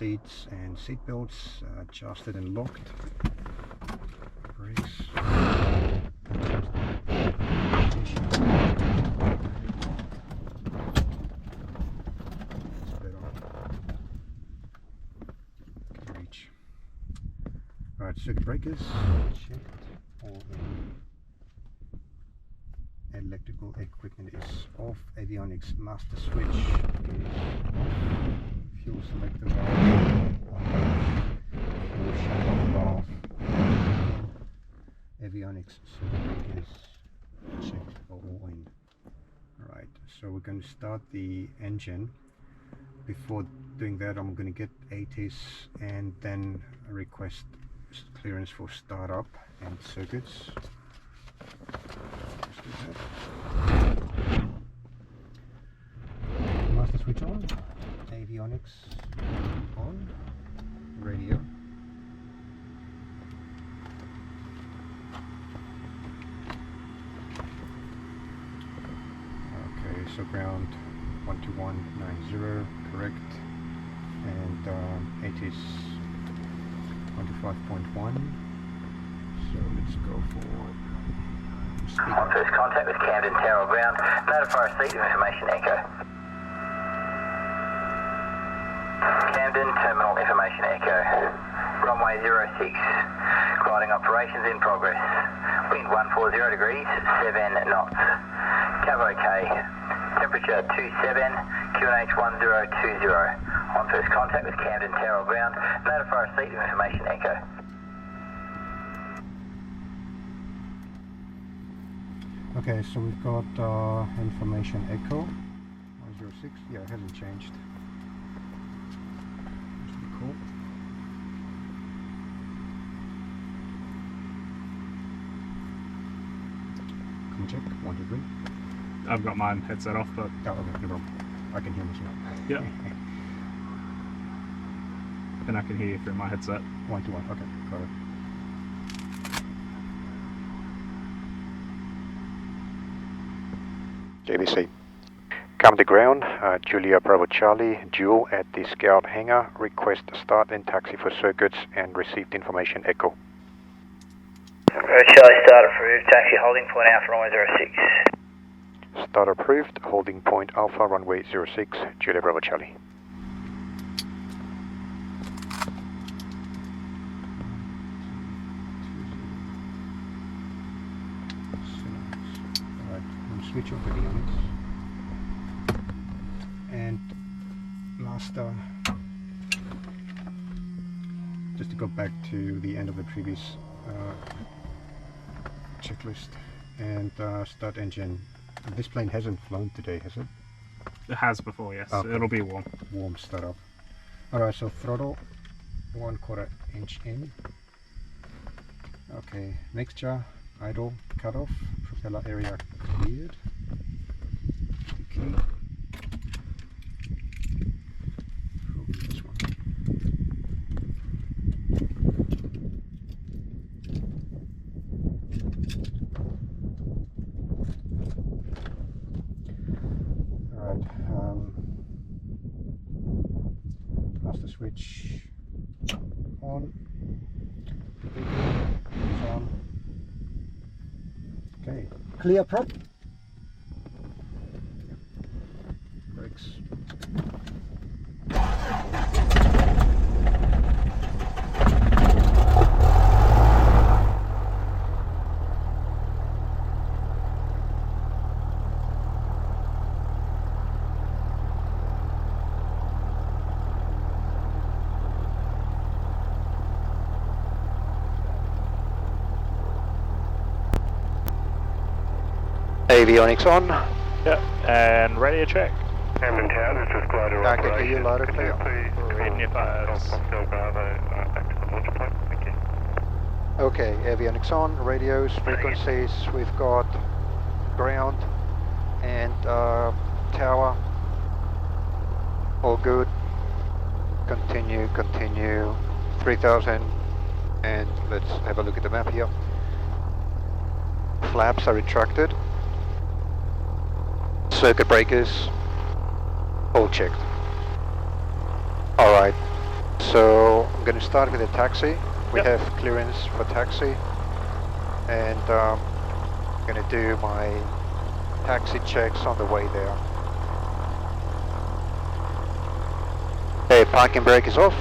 seats and seat belts adjusted and locked. Brakes. Reach. Alright, circuit breakers checked. All the electrical equipment is off. Avionics master switch is off. Fuel selector valve, fuel shut-off valve. Avionics circuit breakers checked for all in. Alright, so we're going to start the engine. Before doing that, I'm going to get ATIS and then request clearance for startup and circuits. Let's do that. Master switch on, avionics on, radio. Okay, so ground 12190, correct, and ATIS 125.1. So let's go for speaker. First contact with Camden Tower ground. Notify receipt of information echo. Camden terminal information echo. Runway 06. Gliding operations in progress. Wind 140 degrees, 7 knots. Cav OK. Temperature 27, QNH 1020. On first contact with Camden Tower ground. Notify receipt of information echo. Okay, so we've got information echo 106. Yeah, it hasn't changed. That's pretty cool. Come check 1, 2, 3. I've got my headset off, but Oh, okay, no problem. I can hear myself. yeah, and I can hear you through my headset. 1 to 1. Okay, got it. JVC. Come to ground, Julia Bravo Charlie, dual at the Scout hangar. Request start and taxi for circuits and received information echo. Charlie start approved, taxi holding point Alpha runway 06. Start approved, holding point Alpha runway 06, Julia Bravo Charlie. Switch off Avionics and master, just to go back to the end of the previous checklist, and start engine. This plane hasn't flown today, has it? It has before, yes. Okay. It'll be warm. Warm startup. Alright, so throttle 1/4 inch in. Okay, mixture, idle, cutoff, propeller area cleared. Okay. Probably this one. Alright, master switch on. Is on. Okay, clear prop. Brakes. Avionics on. Yep, and radio check. Camden Tower, this is glider I can hear operation. you loud and clear. Reading your files. Hotel Bravo, active on launch point, thank you. Okay, avionics on, radios, frequencies, we've got ground and tower, all good. Continue, 3000, and let's have a look at the map here. Flaps are retracted. Circuit breakers, all checked. Alright, so I'm going to start with a taxi. We Yep. have clearance for taxi, and I'm going to do my taxi checks on the way there. Okay, parking brake is off.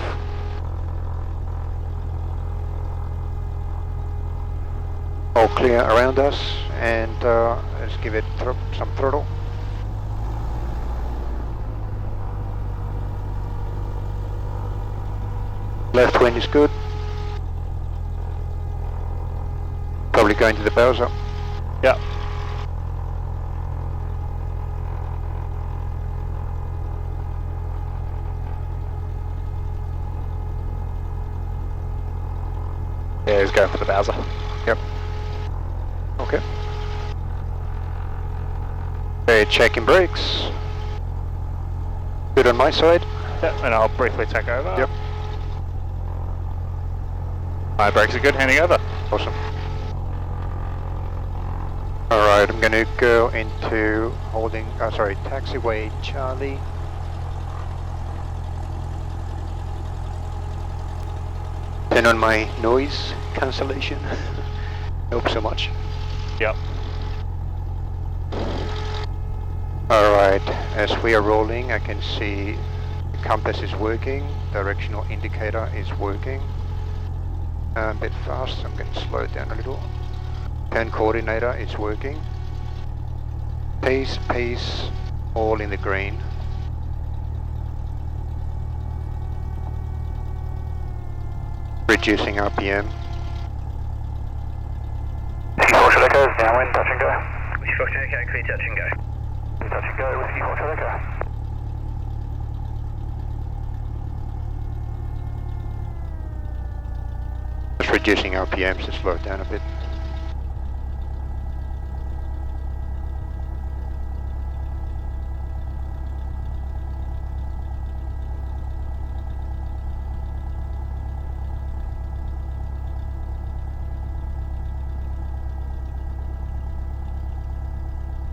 All clear around us, and let's give it some throttle. Left wing is good. Probably going to the Bowser. Yep. Yeah, he's going for the Bowser. Yep. Okay. Okay, checking brakes. Good on my side. Yep, and I'll briefly take over. Yep. My brakes are good, handing over. Awesome. Alright, I'm gonna go into holding, taxiway Charlie. Turn on my noise cancellation. Hope so much. Yep. Alright, as we are rolling, I can see the compass is working, directional indicator is working. A bit fast, I'm going to slow it down a little. Turn coordinator is working. Pace, all in the green. Reducing RPM. Whiskey Foxtrot Echo, downwind, touch and go. Whiskey Foxtrot Echo, clear touch and go. Touch and go, Whiskey Foxtrot Echo. Just reducing RPMs to slow it down a bit.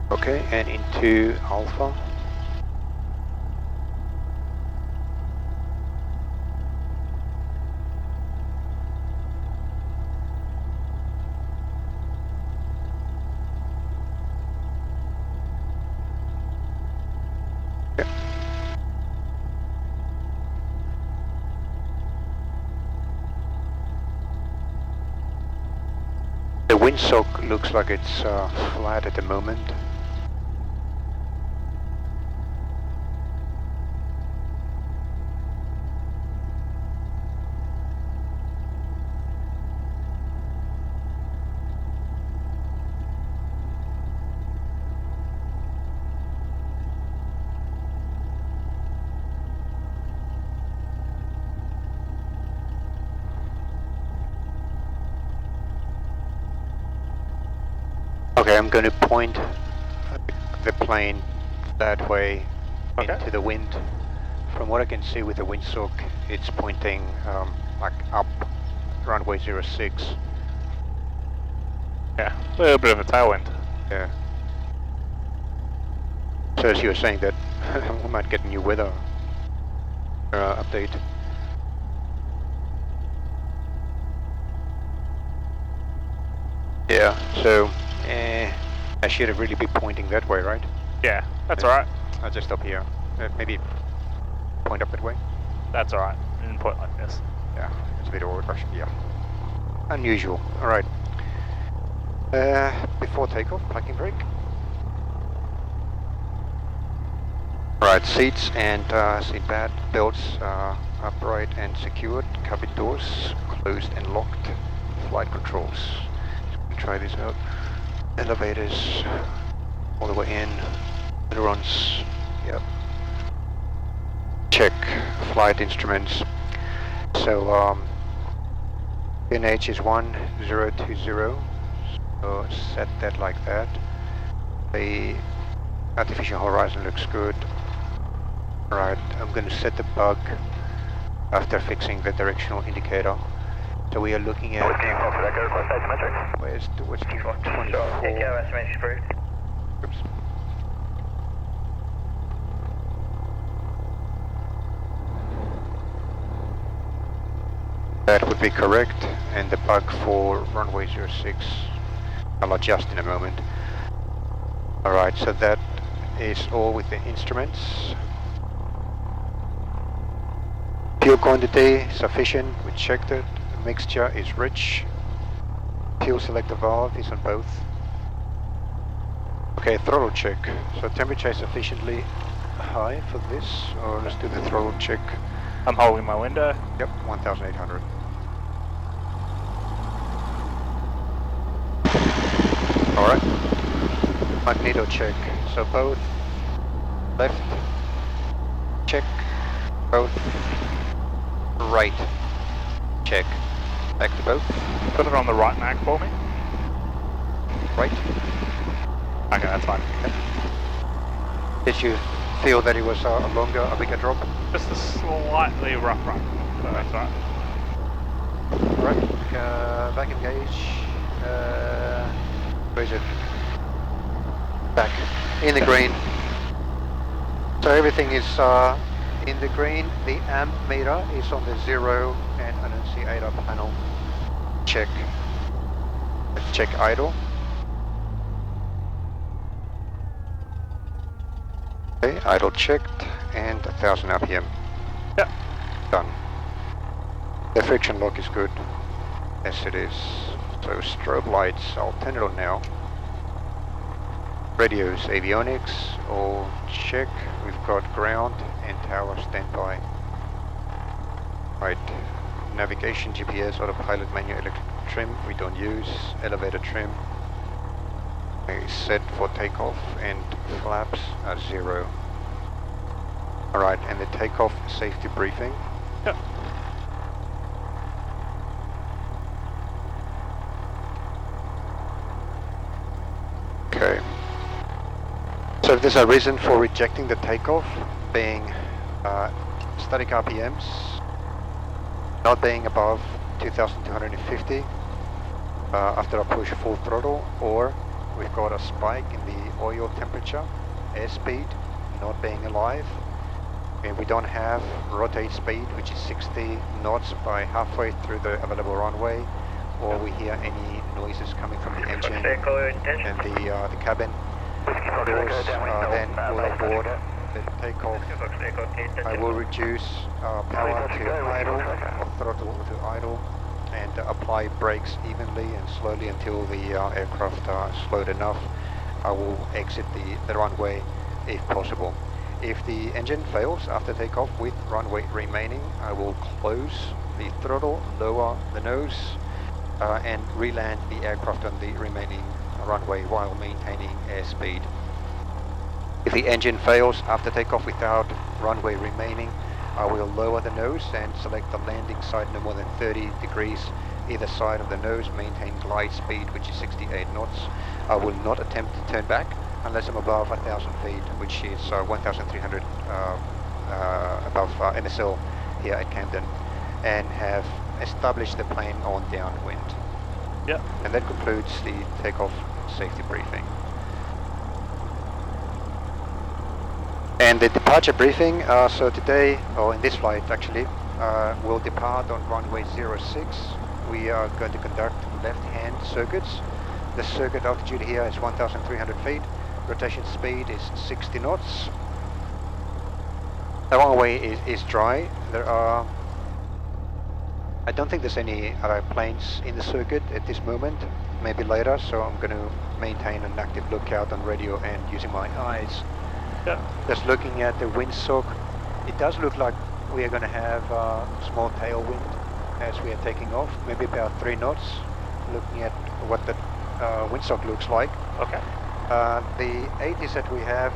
Okay, and into Alpha. Yep. The windsock looks like it's flat at the moment. Okay, I'm going to point the plane that way into the wind. From what I can see with the windsock, it's pointing like up runway 06. Yeah, a little bit of a tailwind. Yeah. So as you were saying that we might get a new weather update. Yeah, so I should have really been pointing that way, right? Yeah, that's alright. I'll just stop here. Maybe point up that way. That's alright. In point like this. Yeah, it's a bit old fashioned, yeah. Unusual. Alright. Before takeoff, parking brake. Alright, seats and seat belts are upright and secured. Cabin doors closed and locked. Flight controls. Try this out. Elevators all the way in. Ailerons. Yep. Check flight instruments. So NH is 1020. So set that like that. The artificial horizon looks good. Alright, I'm going to set the bug after fixing the directional indicator. So we are looking at where's towards 24. Echo, estimation approved. Oops. That would be correct, and the bug for runway 06, I'll adjust in a moment. Alright, so that is all with the instruments. Fuel quantity sufficient, we checked it. The mixture is rich. Fuel selector valve is on both. Okay, throttle check. So temperature is sufficiently high for this, or let's do the throttle check. I'm holding my window. Yep, 1800. Alright. Magneto check. So both left check, both right check. Back to both. Put it on the right mag for me. Right. Okay, that's fine. Did you feel that it was a bigger drop? Just a slightly rough run. So that's right. Right. Back engage. Where is it? Back. In the green. So everything is in the green. The amp meter is on the 0 and I don't see ATIS panel. Check. Let's check idle. Okay, idle checked and 1000 RPM. Yeah. Done. The friction lock is good. Yes, it is. So strobe lights, I'll turn it on now. Radios, Avionics, all check. We've got ground and tower standby. Right. Navigation, GPS, autopilot, manual electric trim, we don't use. Elevator trim. Okay, set for takeoff and flaps are 0. Alright, and the takeoff safety briefing. Yeah. Okay. So if there's a reason for rejecting the takeoff being static RPMs, not being above 2250 after I push full throttle, or we've got a spike in the oil temperature, airspeed not being alive, and we don't have rotate speed, which is 60 knots by halfway through the available runway, or we hear any noises coming from the engine and the cabin doors, then we'll abort the takeoff. I will reduce power to idle, or throttle to idle, and apply brakes evenly and slowly until the aircraft are slowed enough. I will exit the runway if possible. If the engine fails after takeoff with runway remaining, I will close the throttle, lower the nose, and re-land the aircraft on the remaining runway while maintaining airspeed. If the engine fails after takeoff without runway remaining, I will lower the nose and select the landing side no more than 30 degrees either side of the nose, maintain glide speed, which is 68 knots. I will not attempt to turn back unless I'm above 1,000 feet, which is 1,300 above MSL here at Camden, and have established the plane on downwind. Yeah. And that concludes the takeoff safety briefing. And the departure briefing, so today, or in this flight actually, we'll depart on runway 06. We are going to conduct left-hand circuits. The circuit altitude here is 1,300 feet. Rotation speed is 60 knots. The runway is dry. There are, I don't think there's any other planes in the circuit at this moment, maybe later, so I'm going to maintain an active lookout on radio and using my eyes. Yeah. Just looking at the windsock, it does look like we are going to have a small tailwind as we are taking off, maybe about 3 knots, looking at what the windsock looks like. Okay. The ATIS that we have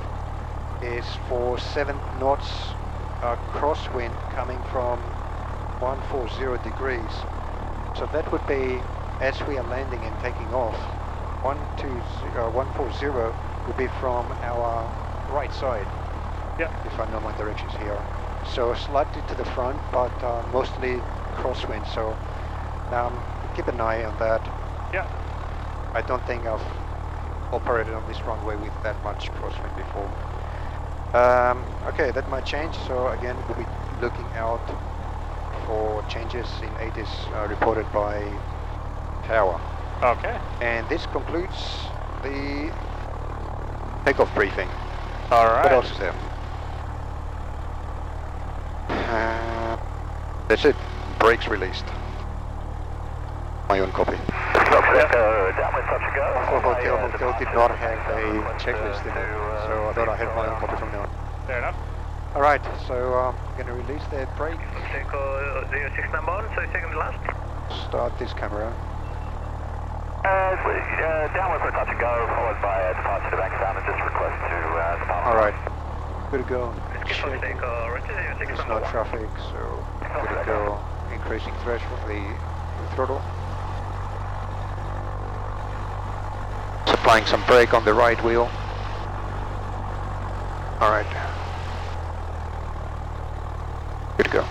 is for 7 knots crosswind coming from 140 degrees. So that would be, as we are landing and taking off, 140 would be from our right side. Yeah. If I know my directions here. So slightly to the front, but mostly crosswind. So keep an eye on that. Yeah. I don't think I've operated on this runway with that much crosswind before. Okay, that might change. So again, we'll be looking out for changes in ATIS reported by tower. Okay. And this concludes the takeoff briefing. All right. What else is there? That's it. Brakes released. My own copy. Downwind, touch and go. Hotel did not have a checklist in it, so I thought I had my own copy from now on. Fair enough. Alright, so I'm going to release that brake. Echo 06 number 1, so second last. Start this camera. Downwind for touch and go, followed by a departure to Bankstown and just request to depart. Alright, good to go. Echo It's not traffic, so good to go. Increasing threshold, the throttle. Applying some brake on the right wheel. Alright. Good to go.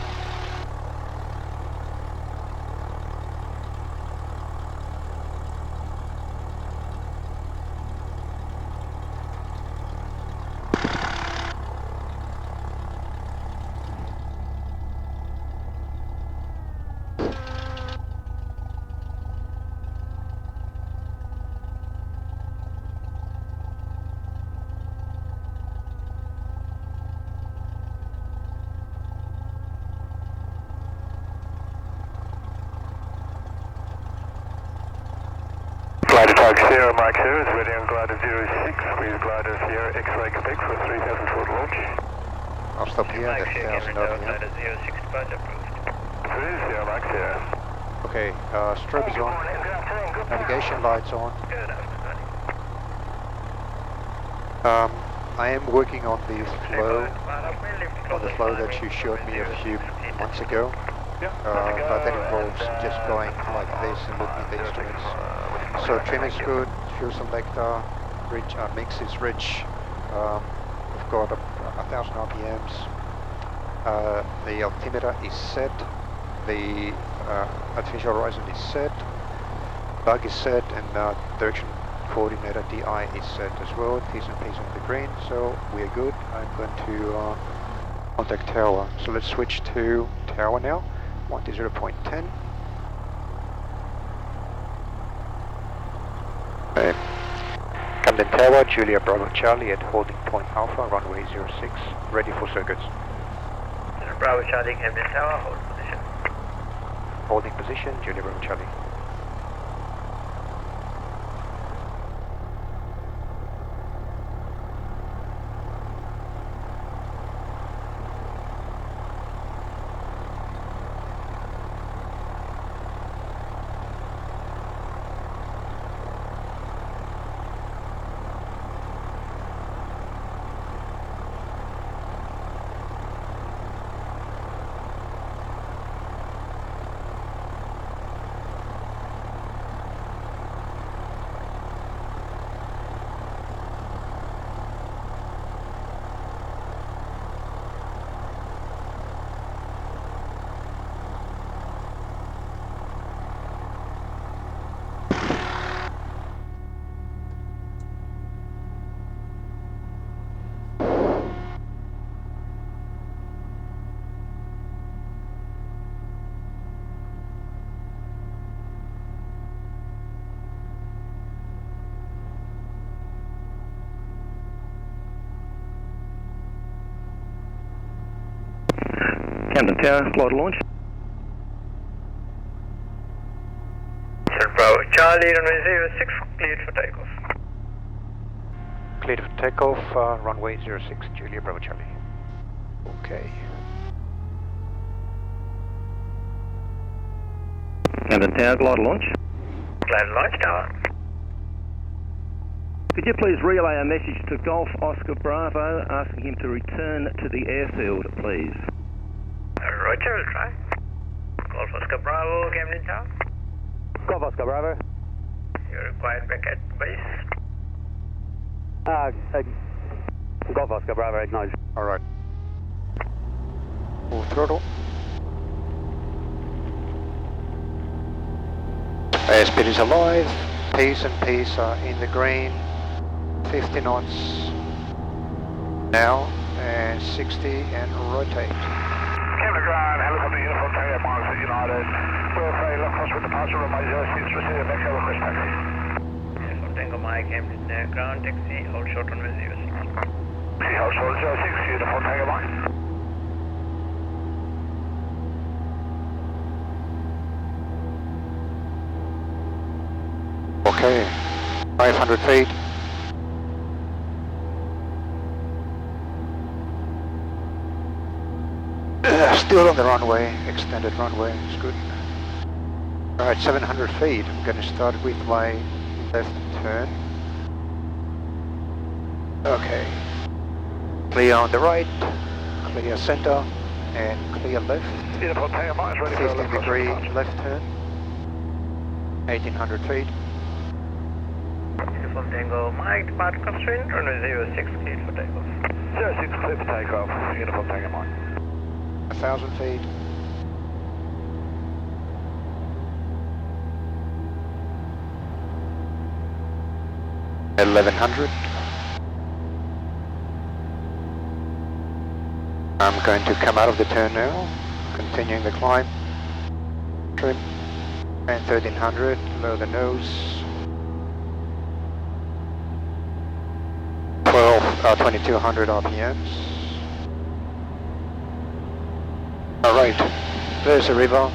Glider Target Sierra Mike 2 is ready on glider 06 with glider Sierra X-ray Quebec for 3,000 foot launch. I'll stop here at 1,000 RPM. 06 departure approved. 3 Sierra Mike Sierra. Okay, strobe is on. Navigation lights on. Good afternoon. I am working on the flow that you showed me a few months ago. Yeah. But that involves just going like this and looking at the instruments. So trim is good, fuel selector, mix is rich. We've got 1,000 RPMs. The altimeter is set. The artificial horizon is set. Bug is set, and direction coordinator DI is set as well. T's and P's on the green, so we are good. I'm going to contact tower. So let's switch to tower now. 120.10. Okay. Camden Tower, Julia Bravo Charlie at holding point Alpha, runway 06, ready for circuits. Bravo Charlie, Camden Tower, hold position. Holding position, Julia Bravo Charlie. Camden Tower, flight launch. Bravo Charlie, runway 06, cleared for takeoff. Cleared for takeoff, runway 06, Julia Bravo Charlie. Okay. Camden Tower, glider launch. Glider launch tower. Could you please relay a message to Golf Oscar Bravo asking him to return to the airfield, please? Roger, we'll try. Golf Oscar Bravo, Camden Tower. Golf Oscar Bravo. You're required back at base. Golf Oscar Bravo, acknowledge. Alright. Full throttle. Airspeed is alive. P's and P's are in the green. 50 knots now, and 60 and rotate. Camden ground, helicopter uniform, takeoff miles United. We'll say lock crosswind departure runway 06, receive next request taxi. Uniform Tango Mike, Camden ground taxi, hold short runway 06. See, hold short 06, uniform Tango Mike. Okay, 500 feet. Still on the runway, extended runway, it's good. Alright, 700 feet. I'm going to start with my left turn. Okay. Clear on the right, clear center, and clear left. Uniform Tango Mike is ready for a 15 degree left turn. 1800 feet. Uniform Tango Mike, depart crosswind, runway 06, cleared for takeoff. 06, clear for takeoff. Uniform Tango Mike. 1000 feet. At 1100. I'm going to come out of the turn now, continuing the climb. Trim. And 1300, lower the nose. 2200 RPMs. Alright, there's a river.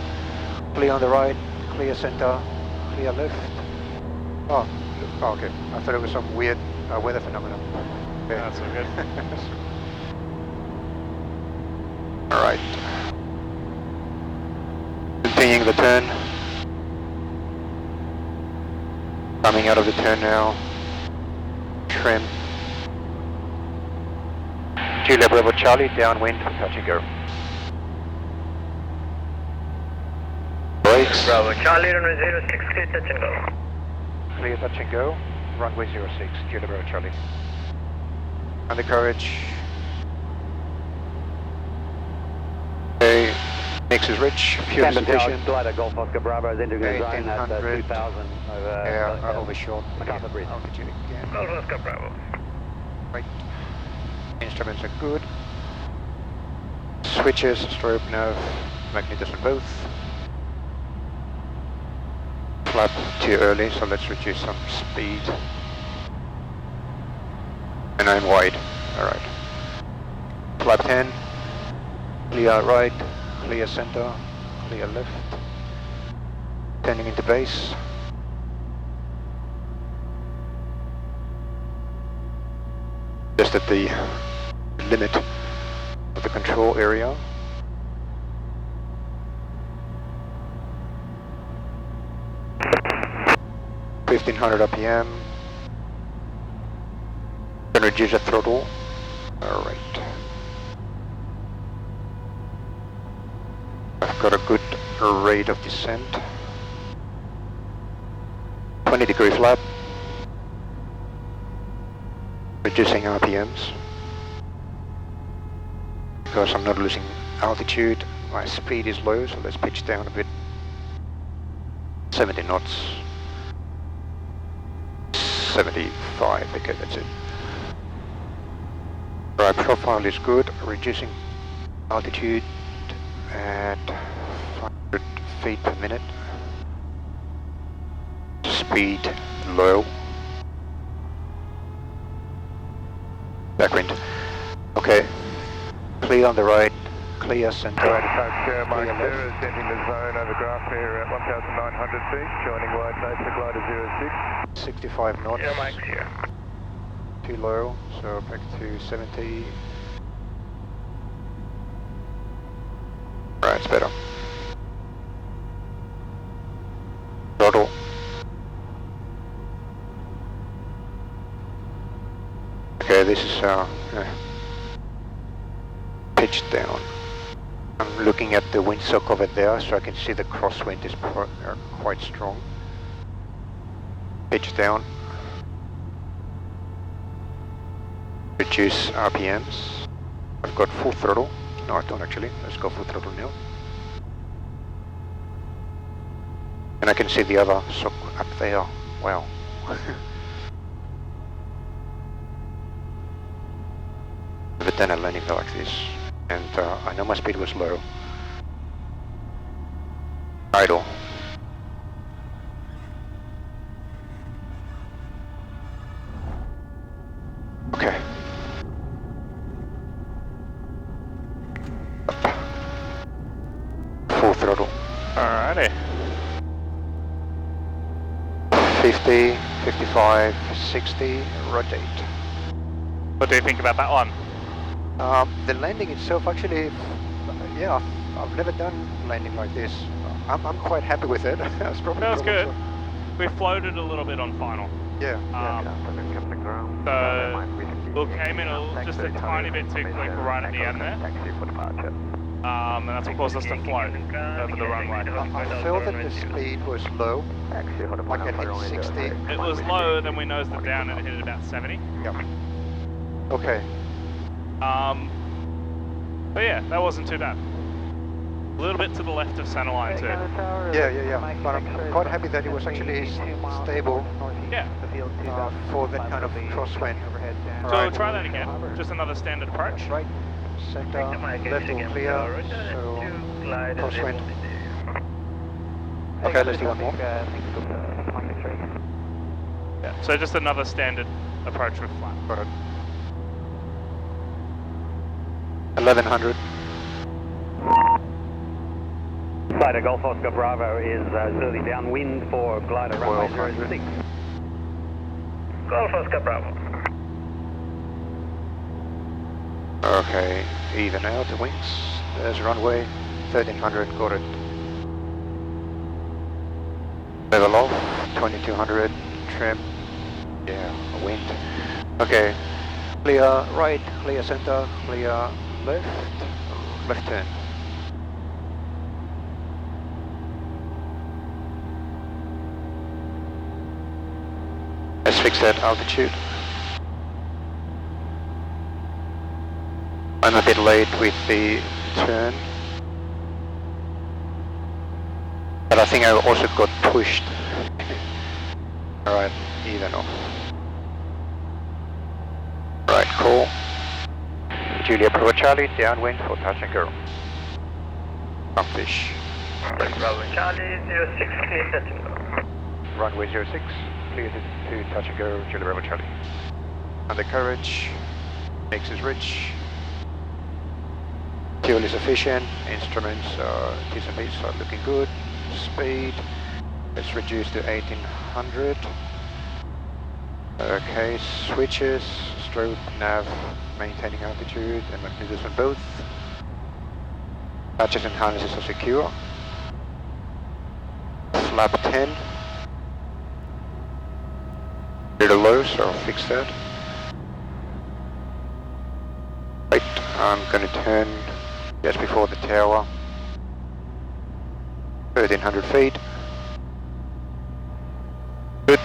Clear on the right, clear center, clear left. Oh, okay. I thought it was some weird weather phenomenon. Okay. That's all good. Alright. Continuing the turn. Coming out of the turn now. Trim. Julia Bravo Charlie, downwind, touch and go. Brakes. Bravo Charlie, runway 06, clear touch and go. Clear touch and go. Runway 06, Julia Bravo Charlie. Undercarriage. Okay, mix is rich, fuel sufficient. Glider Golf Oscar Bravo is into good zone at 1800. 2000 over. Yeah, overshot. MacArthur Bridge. Altitude again. Golf Oscar Bravo. Right. Instruments are good. Switches, strobe, nav, magnetism both. Flap too early, so let's reduce some speed. And I'm wide. Alright. Flap 10. Clear right, clear center, clear left. Turning into base. Just at the limit of the control area. $1500 RPM. Gonna reduce the throttle. Alright. I've got a good rate of descent. 20 degree flap. Reducing RPMs. Because I'm not losing altitude, my speed is low, so let's pitch down a bit. 70 knots. 75, okay, that's it. Right, profile is good, reducing altitude at 500 feet per minute. Speed low. Backwind. Okay. Clear on the right, clear center. Right, Mike Clear 0 left. is entering the zone over Grasmere at 1,900 feet, joining wide base for glider 06. 65 knots. Yeah, Mike's here. Too low, so back to 70. Right, it's better. Throttle. Okay, this is pitched down. I'm looking at the windsock over there, so I can see the crosswind is quite strong. Pitch down. Reduce RPMs. I've got full throttle. No, I don't actually. Let's go full throttle now. And I can see the other sock up there. Wow. But then I landing like this. And I know my speed was low. Idle. Okay. Full throttle. Alrighty. 50, 55, 60, rotate. What do you think about that one? The landing itself, actually, yeah, I've never done landing like this. I'm quite happy with it. That's probably That was good. so. We floated a little bit on final. Yeah. So we came in just a tiny bit too quick right at the end there. And that's what caused us to float over the runway. I felt that the speed was low, like I hit 60. It was low, then we nosed it down and it hit at about 70. Yep. Okay. But yeah, that wasn't too bad. A little bit to the left of centerline too. Yeah. But I'm quite happy that it was actually stable. Yeah. For that kind of crosswind. So we'll try that again. Just another standard approach. Right. Center, left all clear. So crosswind. Okay, let's do one more. Yeah. So just another standard approach with flat. Got it. 1100. Glider Golf Oscar Bravo is early downwind for glider runway 06. Golf Oscar Bravo. Okay, even out the wings. There's runway 1300, got it. Level off, 2200, trim. Yeah, wind. Okay, clear right, clear center, clear left turn. Let's fix that altitude. I'm a bit late with the turn, but I think I also got pushed. Alright, even off. Right, cool. Julia Pro Charlie, downwind for touch and go. BUMFISH. Bravo Charlie 06, clear touch and go. Runway 06, clear to touch and go, Julia Bravo Charlie. Under courage, mix is rich. Fuel is efficient, instruments TSMPs are looking good. Speed, let's reduce to 1800. Okay, switches, strobe, nav, maintaining altitude and magnetism both. Hatches and harnesses are secure. Flap 10. Little low, so I'll fix that. Right, I'm gonna turn just before the tower. 1300 feet. Good.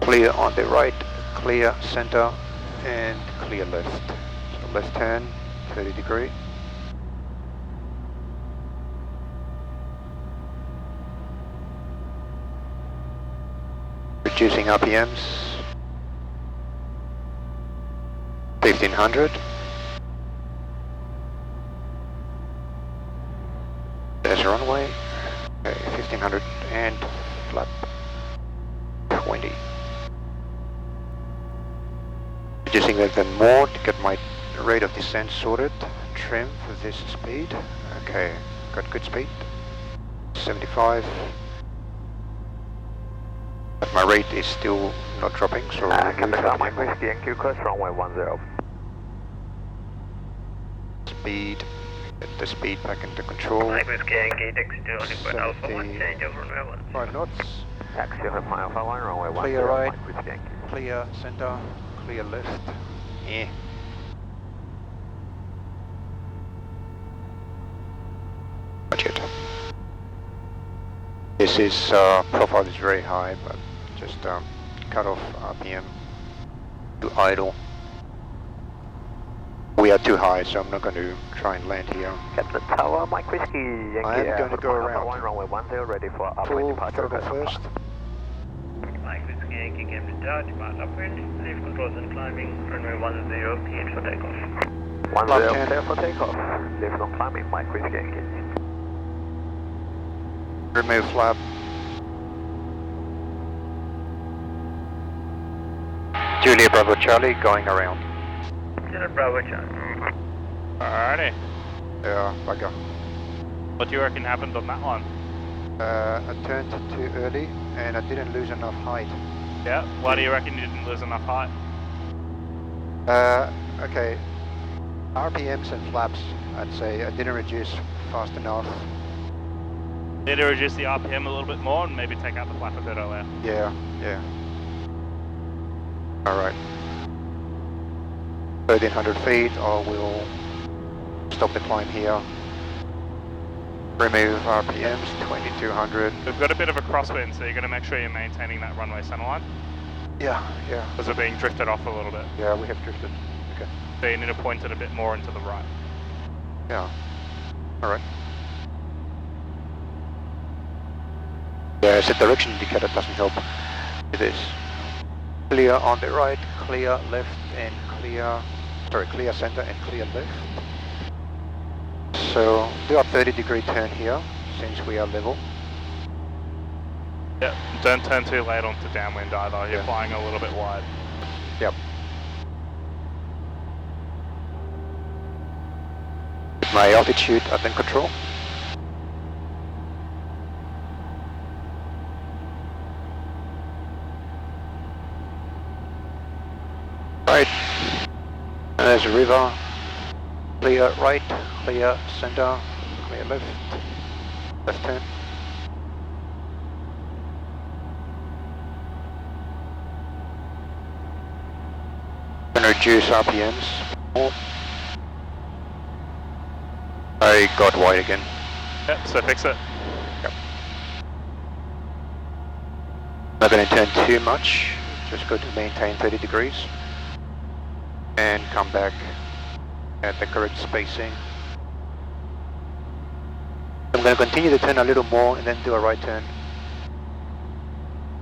Clear on the right, clear center, and clear left. So left turn, 30 degree. Reducing RPMs. 1500. There's runway. Okay, 1500 and flap 20. Reducing that then more to get my rate of descent sorted. Trim for this speed. Okay, got good speed. 75. But my rate is still not dropping, so Camden, Mike Whiskey and Q course runway 10. Speed. Get the speed back into control. Mike Whiskey and Q taxi to Liquid Alpha 1, change of runway 1. 5 knots. Taxi on Alpha 1, runway 10. Clear right, Mike Whiskey and Q. clear center, clear left. Yeah. Not yet. This is profile is very high, but just cut off RPM to idle. We are too high, so I'm not going to try and land here. Captain Tower, Mike Whiskey, Yankee. I'm going to go around. 1, runway 10, ready for upwind Full departure. throttle first. Mike Whiskey Yankee Camden Tower, depart upwind, leave controls and climbing, runway 10, cleared for takeoff. 10, clear for takeoff. Leave no climbing, Mike Whiskey Yankee. Remove flap. Julia Bravo Charlie going around. Juliet Bravo Charlie. Alrighty. Yeah, bugger. What do you reckon happened on that one? I turned too early and I didn't lose enough height. Yeah. Why do you reckon you didn't lose enough height? Okay. RPMs and flaps, I'd say I didn't reduce fast enough. Need to reduce the RPM a little bit more and maybe take out the flap a bit earlier. Yeah, yeah. Alright. 1300 feet, I will stop the climb here. Remove RPMs, 2200. We've got a bit of a crosswind, so you're going to make sure you're maintaining that runway centerline. Yeah, yeah. Because we're being drifted off a little bit. Yeah, we have drifted. Okay. So you need to point it a bit more into the right. Yeah. Alright. Yeah, the direction indicator doesn't help with this. Clear on the right, clear left and clear, sorry, clear center and clear left. So do a 30-degree turn here since we are level. Yep, don't turn too late onto downwind either, you're flying a little bit wide. Yep. My altitude under control. Right, and there's a river, clear right, clear center, clear left, left turn. And reduce RPMs more. I got wide again. Yep, so fix it. Yep. Not going to turn too much, just go to maintain 30 degrees. And come back at the correct spacing. I'm going to continue to turn a little more and then do a right turn.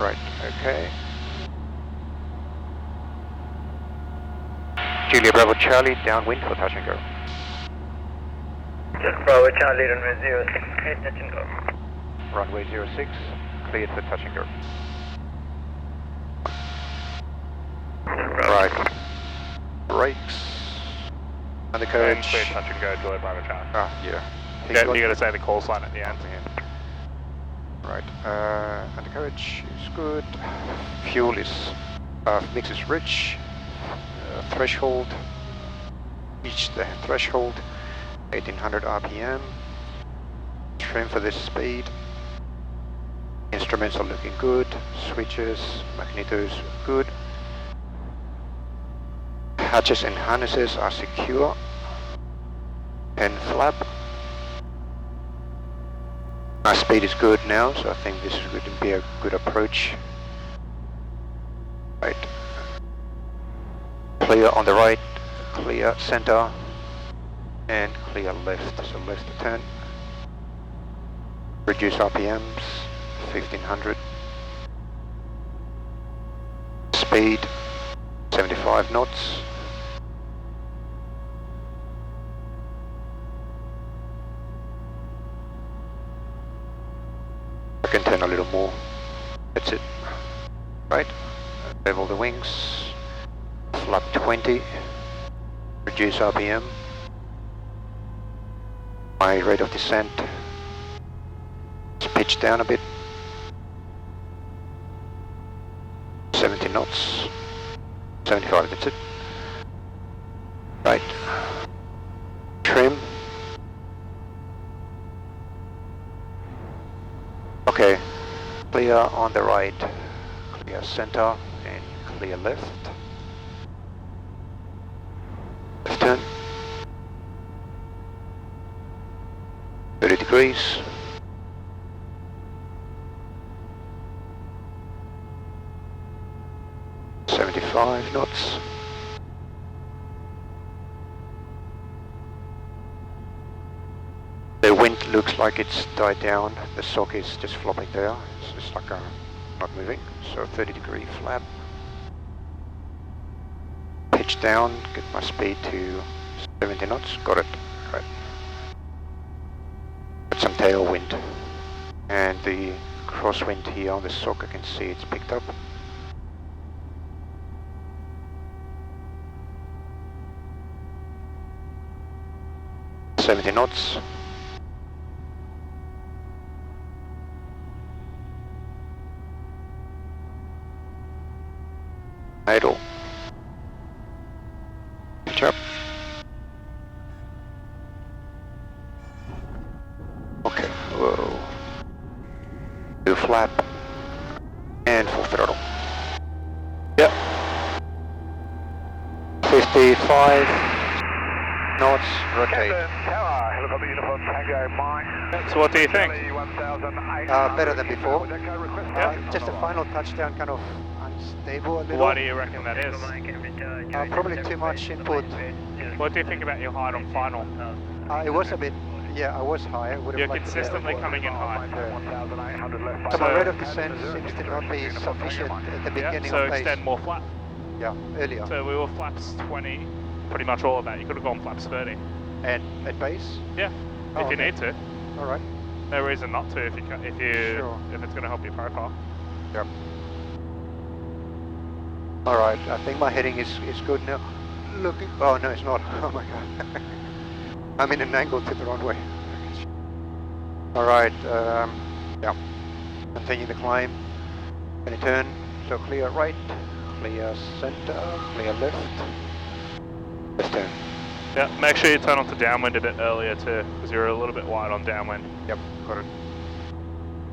Right, okay. Julia Bravo Charlie, downwind for touch and go. Juliet Bravo Charlie, runway 06, clear touch and go. Runway 06, cleared for touch and go. Right. Brakes. Undercarriage. And clear touch and go, Juliet Bravo Charlie. Ah, yeah. Yeah, you got to say the call sign at the end. Right, undercarriage is good. Fuel is, mix is rich. Threshold, reach the threshold, 1800 RPM. Trim for this speed. Instruments are looking good. Switches, magnetos good. Hatches and harnesses are secure. And flap. My speed is good now, so I think this is going to be a good approach. Right. Clear on the right, clear center, and clear left. So left turn. Reduce RPMs, 1500. Speed, 75 knots. I can turn a little more. That's it. Right. Level the wings. Flap 20. Reduce RPM. My rate of descent. Let's pitch down a bit. 70 knots. 75, that's it. Right. Trim. Okay. Clear on the right. Clear center and clear left. Left turn. 30 degrees. .75 knots. The wind looks like it's died down. The sock is just flopping there. It's just like not moving. So 30-degree flap. Pitch down, get my speed to 70 knots. Got it. Right. Got some tailwind. And the crosswind here on the sock, I can see it's picked up. knots. Idle. Pitch up. Okay, whoa. Do flap. And full throttle. Yep. 55 knots, rotate. Tower, helicopter uniform, Tango Mike. So what do you think? Better than before. Just a final touchdown, kind of unstable a little. Why do you reckon that is? Probably too much input. What do you think about your height on final? It was a bit, yeah, I was high. You're consistently coming in high. So my rate of descent seems to not be sufficient at the beginning so of pace. extend more flap. Yeah, earlier. So we were flaps 20, pretty much all of that. You could have gone flaps 30. And at base? Yeah, if you need to. All right. No reason not to if it's going to help your profile. Yep. All right, I think my heading is good now. Looking. Oh no, it's not. Oh my god. I'm in an angle to the runway. All right. Yeah. Continue the climb. Gonna turn. So clear right, clear center, clear left. Let's turn. Yeah, make sure you turn onto downwind a bit earlier too, because you're a little bit wide on downwind. Yep, got it.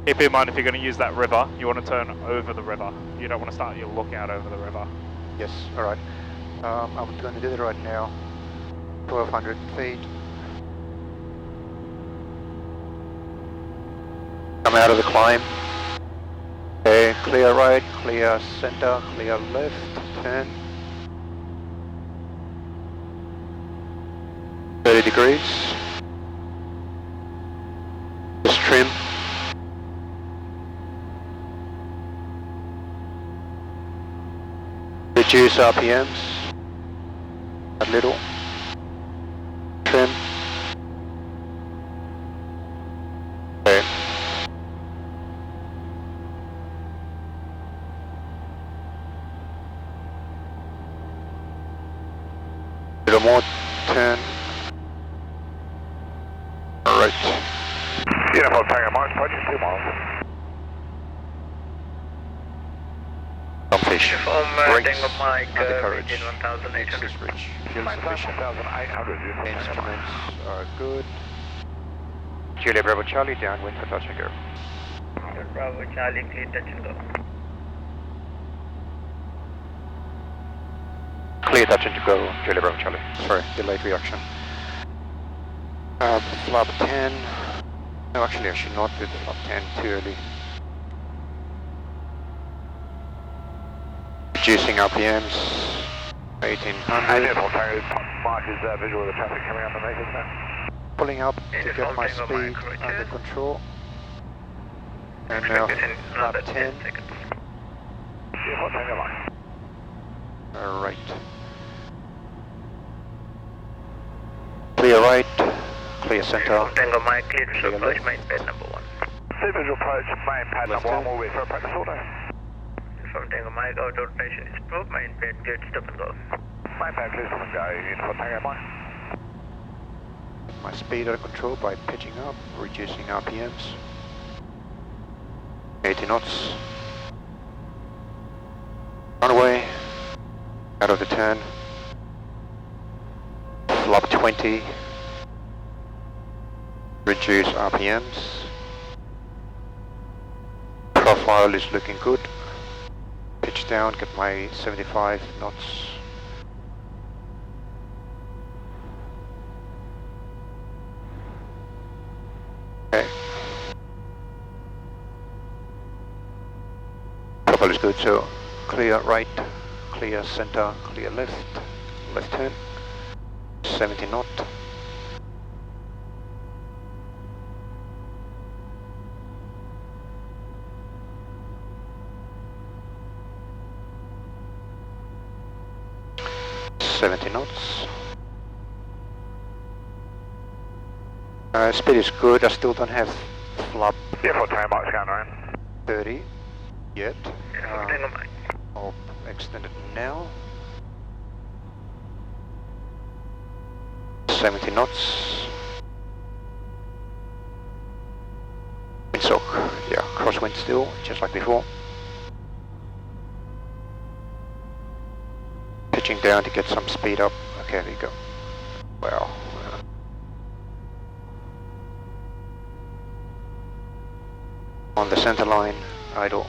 Keep in mind if you're going to use that river, you want to turn over the river. You don't want to start your lookout over the river. Yes, all right. I'm going to do that right now. 1,200 feet. Come out of the climb. Okay, clear right, clear center, clear left, turn. 30 degrees. Just trim. Reduce RPMs a little. Trim. Okay. A little more. Turn. Alright. Uniform Tango Mike, approaching 2 miles. BUMFISH. Brakes, Mike, undercarriage. 18,800. Access rich. Fuel sufficient. 1,800. Instruments are good. Julia Bravo Charlie, downwind for touch and go. Bravo Charlie, clear touch and go. Clear touch and go, Julia Bravo Charlie. Sorry, delayed reaction. Flap 10. No, actually I should not do the flap 10 too early. Reducing RPMs. 1800. Uniform Tango Mike is visual of the traffic coming underneath us now. Pulling up to get my speed under control. And now flap 10. Uniform Tango Mike. Alright. Clear right, clear center. Tango Mike, clear to Clear approach left. main pad number 1. See visual approach, main pad Left number 1, turn. we'll wait for a practice order. From Tango Mike, auto rotation is approved, main pad cleared, stop and go. Main pad clear, stop and go, Uniform Tango Mike. My speed under control by pitching up, reducing RPMs. 80 knots. Runway. Out of the turn. Flap 20. Reduce RPMs. Profile is looking good. Pitch down, get my 75 knots. Okay. Profile is good, so clear right, clear center, clear left, left turn, 70 knot. Knots. Speed is good. I still don't have flap Yeah, 4 Tango Mike's going around. 30 yet. Tango Mike. I'll extend it now. 70 knots. Windsock, yeah, crosswind still, just like before. Pitching down to get some speed up. Okay, there you go. Wow. On the center line, idle.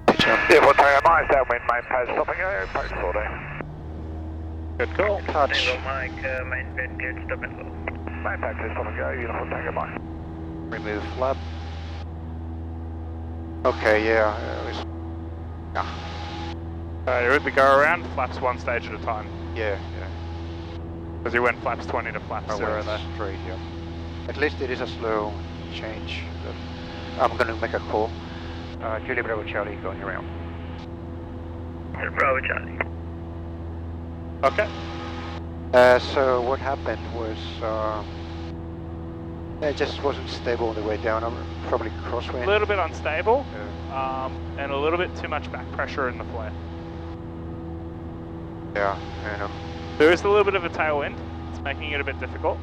Pitch up. Yeah, 4 Tango Mike's downwind, main pad stop and go, approach 40. Good call. Touch. Tango Mike, main bed cleared, stop and go. Main pad clear, stop and go, uniform Tango Mike. Remove flap. Okay, yeah. You're at the go around, flaps one stage at a time. Yeah. Because you went flaps 20 to flaps I 0 went there. straight, yeah. At least it is a slow change. I'm gonna make a call. Julia Bravo Charlie going around. Bravo Charlie. Okay. So what happened was it just wasn't stable on the way down. I'm probably A crosswind. little bit unstable, Yeah. and a little bit too much back pressure in the flare. Yeah, and There is a little bit of a tailwind. It's making it a bit difficult.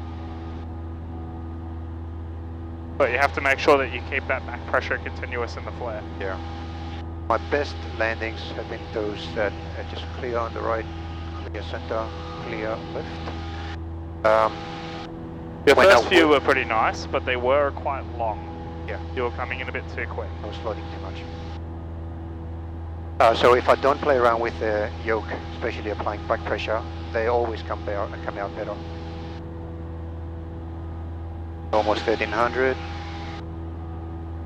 But you have to make sure that you keep that back pressure continuous in the flare. yeah. My best landings have been those that are just clear on the right, clear center, clear left. Your When first I few wa- were pretty nice, but they were quite long. Yeah. You were coming in a bit too quick. I was floating too much. So if I don't play around with the yoke, especially applying back pressure, they always come out better. Almost 1300.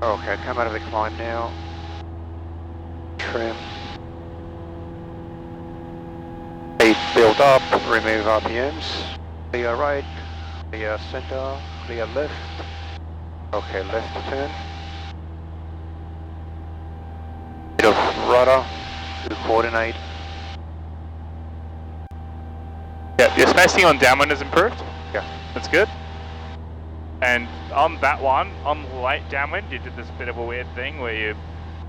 Okay, come out of the climb now. Trim. Speed build up, remove RPMs. Clear right, clear center, clear left. Okay, left turn. Bit of rudder to coordinate. Yeah, your spacing on downwind has improved. Yeah. That's good. And on that one, on late downwind, you did this bit of a weird thing where you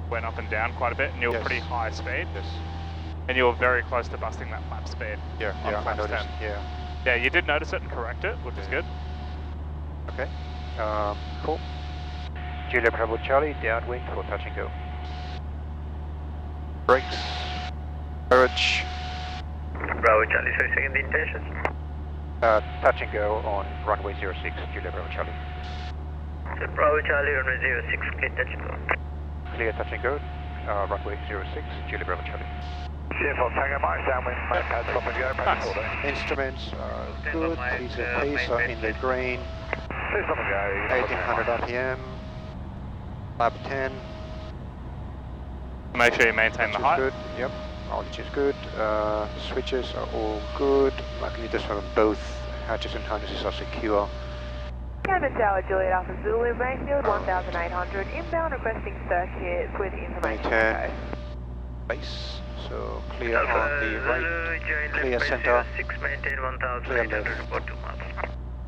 went up and down quite a bit and you were Yes. pretty high speed. Yes. And you were very close to busting that flap speed. Yeah, On I flaps noticed. 10. Yeah. Yeah, you did notice it and correct it, which is good. Okay. Cool. Julia Bravo Charlie, downwind for touch and go. Brakes. Courage. Bravo Charlie, so second the intentions. Touch and go on runway 06, Julia Bravo Charlie. So Bravo Charlie, runway 06, clear touch and go. Clear touch and go. Runway 06, Julia Bravo Charlie. Yeah, 4 Tango Mike's downwind, main pad stop and go, approach 40. Instruments are good. These are in the green. Clear stop and go. 1800 RPM. Lap 10. Make sure you maintain the Which is height. good. Yep. Altitude is good. Switches are all good. Magnetors from both hatches and harnesses are secure. Camden Tower, Juliet Alpha Zulu, Mayfield 1800, inbound requesting circuit with information. Maintain. Base. So clear on the right. Clear center. 06, maintain Clear 1800, left. report 2 miles.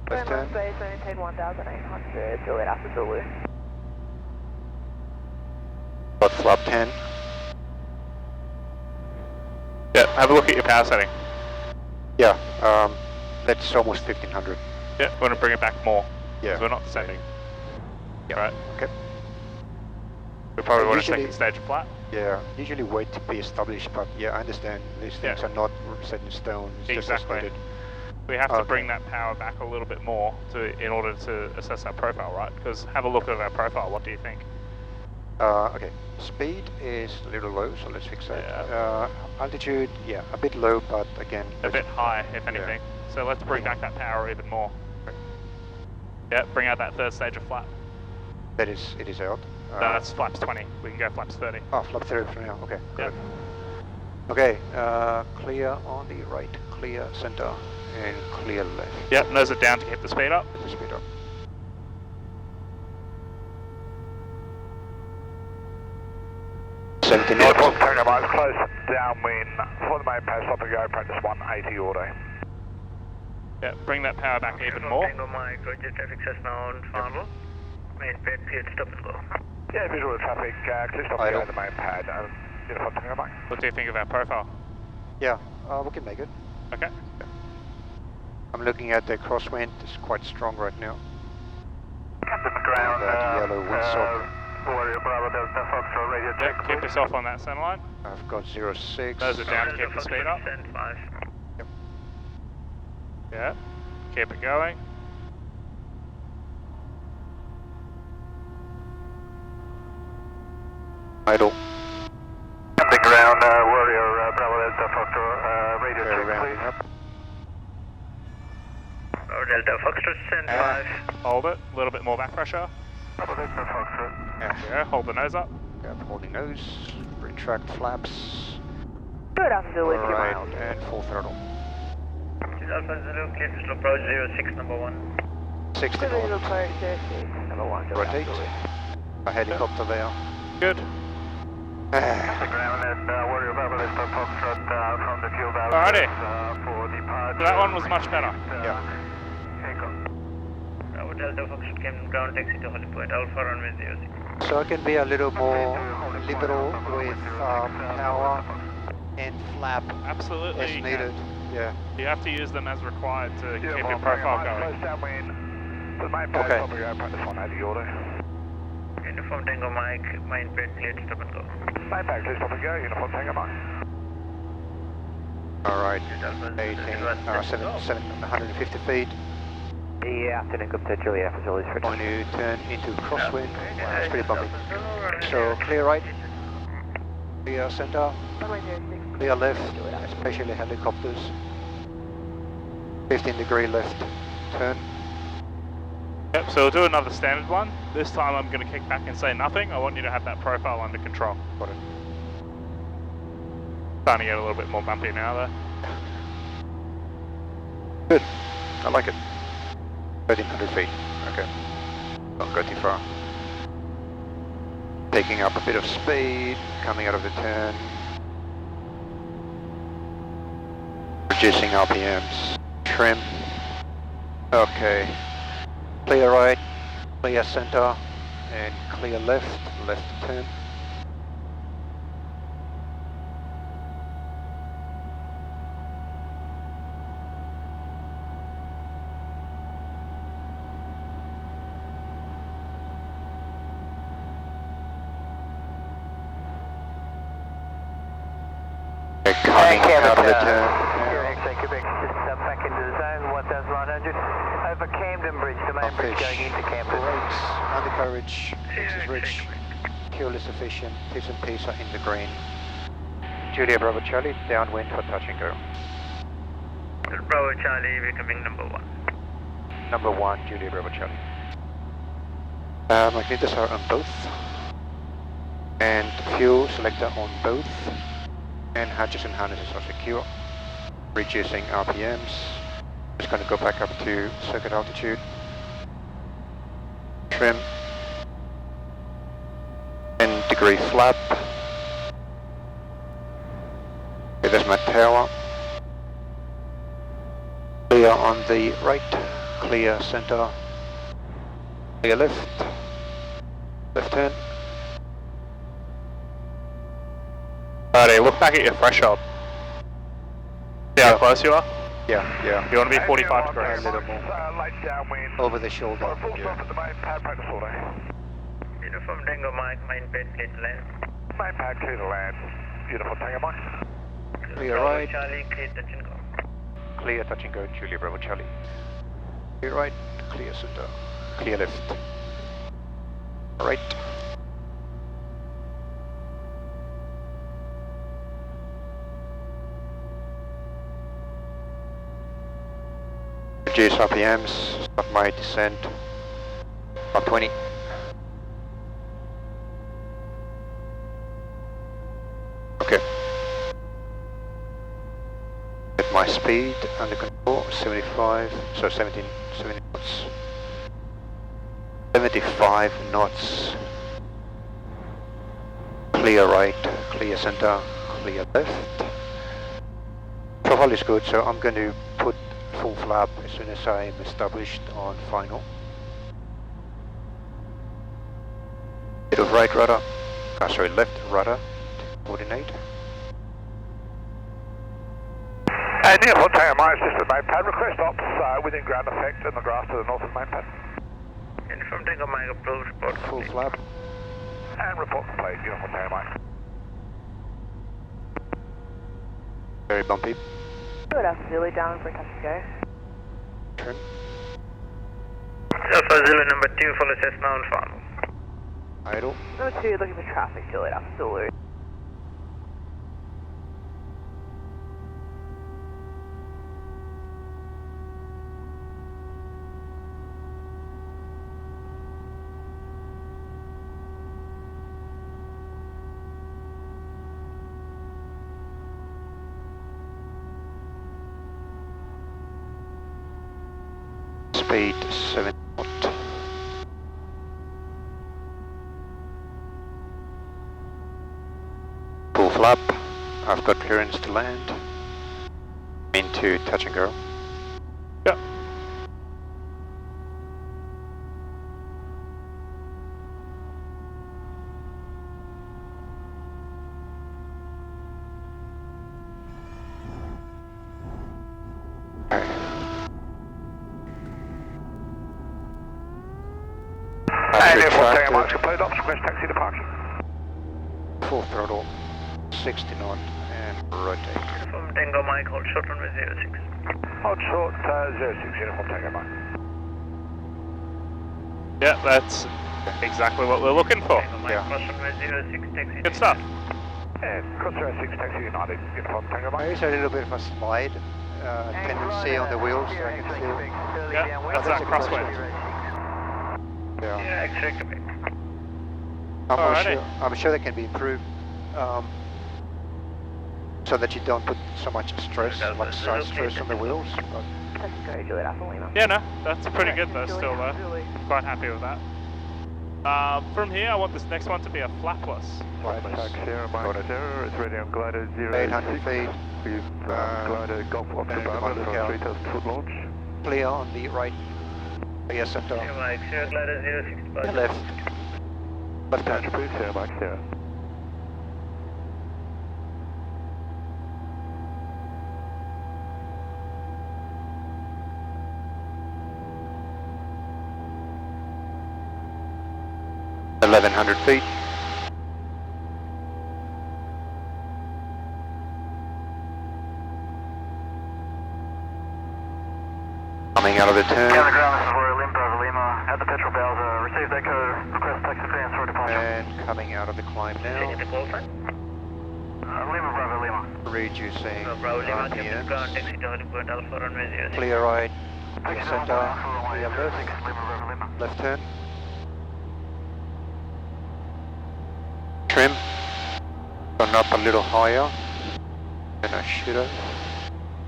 Left turn. Space, maintain 1800, Juliet Alpha Zulu. Got flap 10. Yeah, have a look at your power setting. Yeah. That's almost 1500. Yeah, we want to bring it back more. Yeah. 'Cause we're not descending. Yeah. Right. Okay. We probably want a Usually- second stage of flat. Yeah. Usually wait to be established, but yeah, I understand these things Yeah. are not set in stone. It's just Exactly. as needed. We have to Okay. bring that power back a little bit more in order to assess our profile, right? Because have a look at our profile. What do you think? Okay. Speed is a little low, so let's fix that. Yeah. Altitude, yeah, a bit low, but again. A bit high, if anything. So let's bring back that power even more. Yeah, bring out that third stage of flap. It is out. No, that's flaps 20. We can go flaps 30. Oh, flap 30 for now. Okay. Yep. Good. Okay. Clear on the right, clear center, and clear left. Yep, nose it down to keep the speed up. Let me speed up. Yeah, 4 knots. Tango Mike's close downwind for the main pad stop and go, practice 180 auto. Yeah, bring that power back even more. Tango Mike, Roger, traffic Cessna on final. Main pad cleared, stop and go. Yeah, visual traffic, clear stop and go at the main pad. Uniform Tango Mike. What do you think of our profile? Yeah, we can make it. Okay. I'm looking at the crosswind, it's quite strong right now. Captain ground, That yellow windsock. Warrior Bravo Delta Foxtrot radio check. Yep, keep yourself on that center line. I've got 06. Those are down to keep the speed up. Send 5. Yeah, keep it going. Idle. Captain ground, Warrior Bravo Delta Foxtrot radio Very check, rounding please. up. Bravo Delta Foxtrot, send 5. Hold it, a little bit more back pressure. Bravo Delta Foxtrot. Yeah, hold the nose up. Yeah, holding nose. Retract flaps. Good Alpha Zulu, 2 Right, miles. and full throttle. Alpha Zulu, clear to slow approach 06, number 1. 60 Good visual knots. approach 06, number 1. Good Rotate. Alpha Zulu. A helicopter there. Good. Captain ground and Warrior Bravo Delta Foxtrot from the fuel valve. Alrighty. For departure. So that one was much better. Yeah. Takeoff. Bravo Delta Foxtrot, Camden ground, taxi to Holly Point, Alpha runway 06. So I can be a little more liberal with power and flap Absolutely. as you needed. can. Yeah. You have to use them as required to keep your profile going. Close downwind. The main pad, Okay. probably go practice one out of the order. Uniform Tango Mike, main pad cleared, stop and go. Main pad, clear stop and go. Uniform Tango Mike. Alright. Alpha 18, Zulu, 750 feet. Yeah, afternoon, come to Julia, facilities for Going to turn into crosswind. Wow, it's pretty bumpy. So clear right, clear center, Runway 06. clear left, especially helicopters. 15-degree left turn. Yep, so we'll do another standard one. This time I'm going to kick back and say nothing. I want you to have that profile under control. Got it. Starting to get a little bit more bumpy now though. Good. I like it. 1300 feet. Okay. Don't go too far. Taking up a bit of speed, coming out of the turn. Reducing RPMs. Trim. Okay. Clear right, clear center, and clear left, left turn. Okay, coming out of the turn. Quebec, just back into the zone, 1,100. Over Camden Bridge, the main bridge BUMFISH. going into Camden. Brakes, undercarriage, is rich, fuel is sufficient, T's and P's are in the green. Julia Bravo Charlie, downwind for touch and go. Bravo Charlie, becoming number 1. Number 1, Julia Bravo Charlie. Magnetars are on both. And fuel selector on both. And hatches and harnesses are secure. Reducing RPMs. Just going to go back up to circuit altitude. Trim. 10-degree flap. Okay, there's my tower. Clear on the right, clear center, clear left, left turn. Alrighty, look back at your threshold. See how close you are? Yeah. You want to be 45 degrees. A little more. Lights downwind. Over the shoulder. Full Yeah. stop at the main pad, practice order. Uniform Tango Mike, main pad cleared to land. Main pad, clear to land. Uniform Tango Mike. Clear Bravo right. Charlie, clear touch and go. Clear touch and go, Julia Bravo Charlie. Clear right, clear center, clear left. Right. Reduce RPMs, start my descent. Up 20. Okay. Get my speed under control, 75, so 70 knots. 75 knots. Clear right, clear center, clear left. Profile is good, so I'm going to put full flight flap as soon as I'm established on final. Bit of right rudder, sorry, left rudder to coordinate. Near for takeoff, my assistant main pad. Request ops within ground effect in the grass to the north of main pad. And from takeoff, my approach report Full complete. flap. And report complete, uniform takeoff, mate. Very bumpy. Good afternoon, Zulu, down for touch and go. Trim. Alpha Zulu number 2, follow Cessna on final. Idle. Number 2, looking for traffic, Juliet Alpha Zulu. Speed 7 knot. Full flap. I've got clearance to land. Into touch and go. Yep. Uniform takeoff, mate. Complete ops. Request taxi departure. Full throttle. 60 knot and rotate. From Tango Mike, hold short runway 06. Hold short 06, uniform takeoff, mate. Yeah, that's exactly what we're looking for. Tango Mike, cross runway 06, taxi. Good stuff. And cross 06, taxi United, uniform takeoff, mate. There's a little bit of a slide. Can you see on the wheels? I can feel. Yeah, that's that crosswind. Yeah. Yeah, expect a bit. I'm sure that can be improved. So that you don't put so much stress, like side stress on the wheels. But Touch and go, Juliet Alpha Lima. Yeah, no, that's pretty good though, Juliet still Alpha though. Zulu. Quite happy with that. From here, I want this next one to be a flapless. Sierra, Mike Sierra, it's ready on glider 800 feet. We've glider Golf Oscar and Bravo, on that's lookout. on 3,000 foot launch. Clear on the right. Yes, up Tango Mike, Sierra glider 06 departure. left. Left Touch, hand. please, Sierra, Mike Sierra. At 1100 feet. Coming out of the turn. Down the ground, this is Royal Limp over Lima. At the petrol bowser, received echo, request taxi clearance for departure. And coming out of the climb Taking the now. call sign. Lima, Bravo, Lima. Reducing Bravo Lima, Captain RPMs. ground, taxi to Hollywood Point Alpha runway 06. Clear right. Clear Taxi center. down for runway Clear 06, left. Lima, Bravo, Lima. Left turn. Trim. Gone up a little higher than I should have.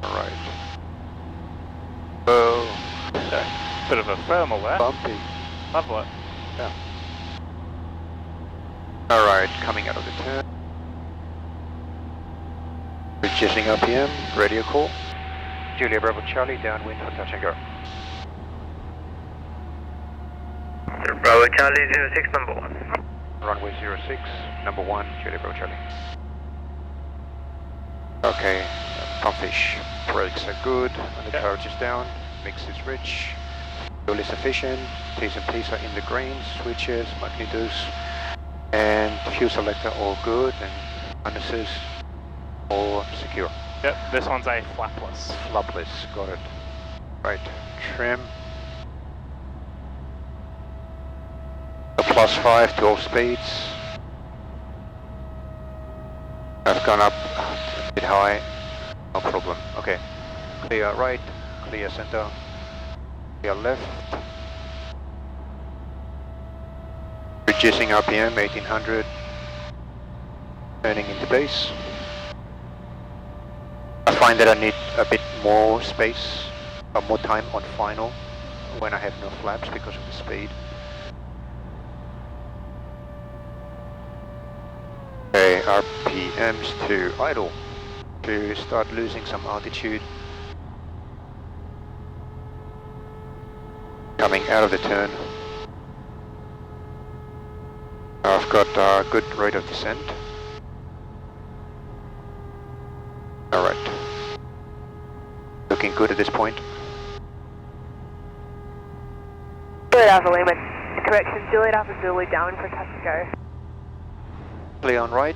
Alright. Oh, Okay. Bit of a thermal there. bumpy. Lovely. Alright, coming out of the turn. Reducing RPM, radio call. Julia Bravo Charlie, downwind for touch and go. Bravo Charlie 06 number 1. Runway 06, number 1, Julia Bravo Charlie. Okay, BUMFISH. Brakes are good, undercarriage is down, mix is rich, fuel is efficient, T's and P's are in the green, switches, magnetos, and fuel selector all good, and harnesses all secure. Yep, this one's a flapless. Flapless, got it. Right, trim. A +5 to all speeds. I've gone up a bit high, no problem. Okay, clear right, clear center, clear left. Reducing RPM, 1800. Turning into base. I find that I need a bit more space, more time on final when I have no flaps because of the speed. Okay, RPMs to idle to start losing some altitude. Coming out of the turn. I've got a good rate of descent. Alright. Looking good at this point. Juliet Alpha Lima. Correction, Juliet Alpha Zulu down for touch and go. Clear on right,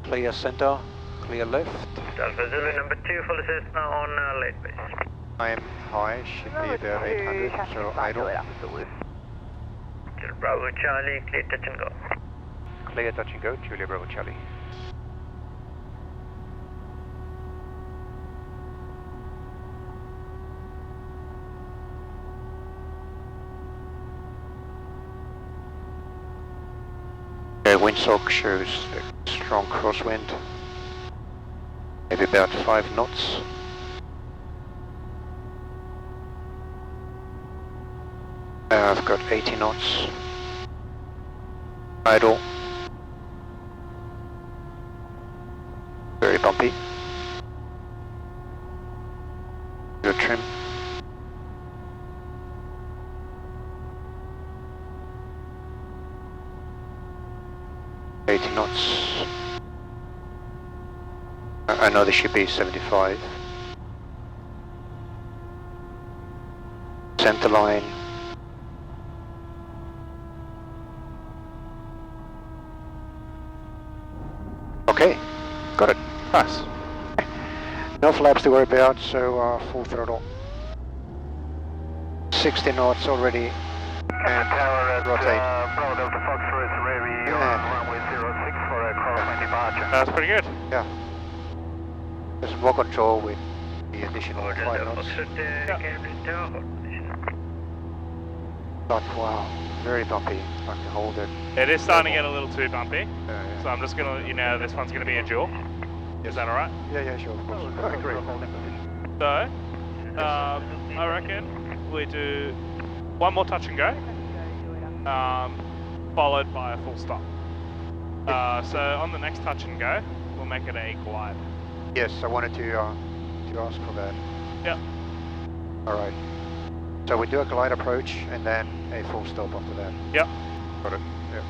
clear center, clear left. Alpha Zulu number 2, follow Cessna on late base. I am high, should be about 800, so idle. Juliet Alpha Zulu. Bravo Charlie, clear touch and go. Clear touch and go, Julia Bravo Charlie. Windsock shows a strong crosswind, maybe about 5 knots. I've got 80 knots. Idle. Very bumpy. Good trim. I know there should be 75. Center line. Okay, got it. Nice. No flaps to worry about, so full throttle. 60 knots already. And tower at rotate. Bravo Delta Foxtrot ready on runway 06 for a crosswind departure. That's pretty good. Yeah. There's more control with the additional 5 Delta knots. Foxtrot, Camden Tower, hold position. But wow, very bumpy. I can hold it. It is starting to get a little too bumpy, Yeah. so I'm just going to let you know this one's going to be a duel. Is that alright? Yeah, sure, of course. I agree. So, I reckon we do one more touch and go, followed by a full stop. So on the next touch and go, we'll make it a glide. Yes, I wanted to ask for that. Yep. Alright. So we do a glide approach and then a full stop after that. Yep. Got it. Yep.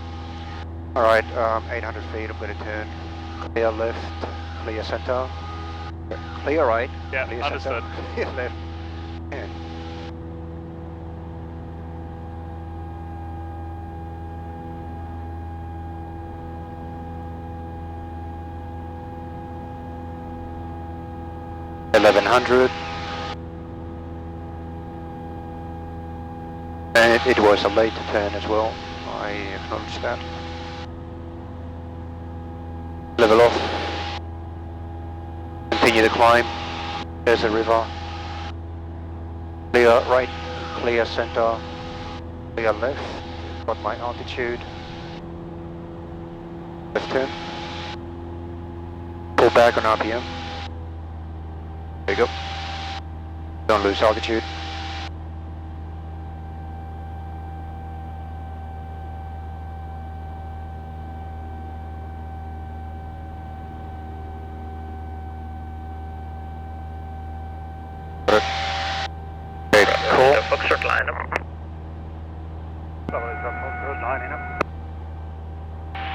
Alright, 800 feet, I'm going to turn. Clear left, clear center. Clear right. Yeah, clear understood. Center, clear left. Yeah. And it was a late turn as well, I acknowledge that. Level off. Continue the climb. There's a river. Clear right, clear center, clear left. Got my altitude. Left turn. Pull back on RPM. There you go. Don't lose altitude. Foxtrot line up. Lining up.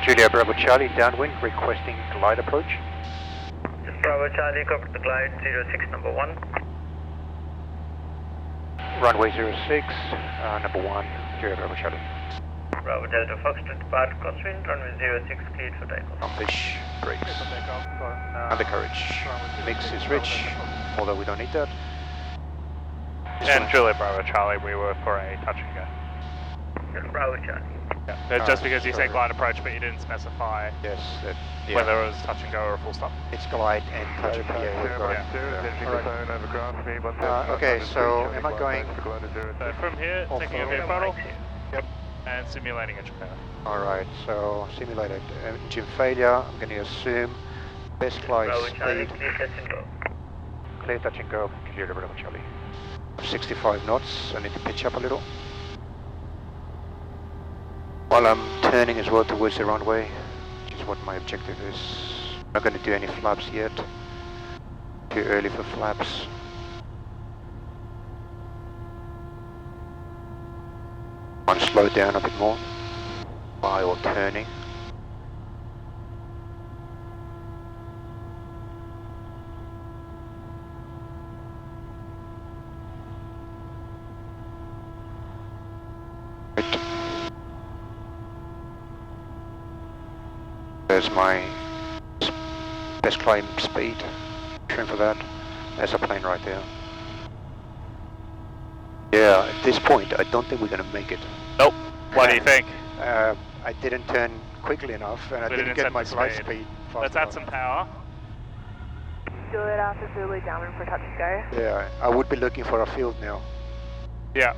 Julia Bravo Charlie, downwind, requesting glide approach. Bravo Charlie, copy the glide 06 number 1. Runway 06, number 1, Julia Bravo Charlie. Bravo Delta Foxtrot, depart crosswind, runway 06 cleared for takeoff. BUMFISH, brakes, undercarriage. Mix is rich, although we don't need that. And Juliet Bravo Charlie, we were for a touch and go. Bravo Charlie. Yeah. Just because you said glide approach, but you didn't specify Yes, yeah. whether it was touch and go or a full stop. It's glide and touch. Yeah, we've got it. Okay, so am I going? So from here, Off taking a throttle. big throttle. Yep. And simulating a Japan. Alright, so simulated engine failure. I'm going to assume best flight Bravo Charlie, speed. clear touch and go. Clear touch and go. Clear Bravo Charlie. 65 knots. I need to pitch up a little. While I'm turning as well towards the runway, which is what my objective is. I'm not going to do any flaps yet. Too early for flaps. Want to slow down a bit more while turning. Right. There's my best climb speed. Trim for that. There's a plane right there. Yeah, at this point, I don't think we're going to make it. Nope. What do you think? I didn't turn quickly enough, and I didn't get my glide speed fast Let's add enough. some power. Juliet Alpha Zulu, downwind for touch and go. Yeah, I would be looking for a field now. Yeah.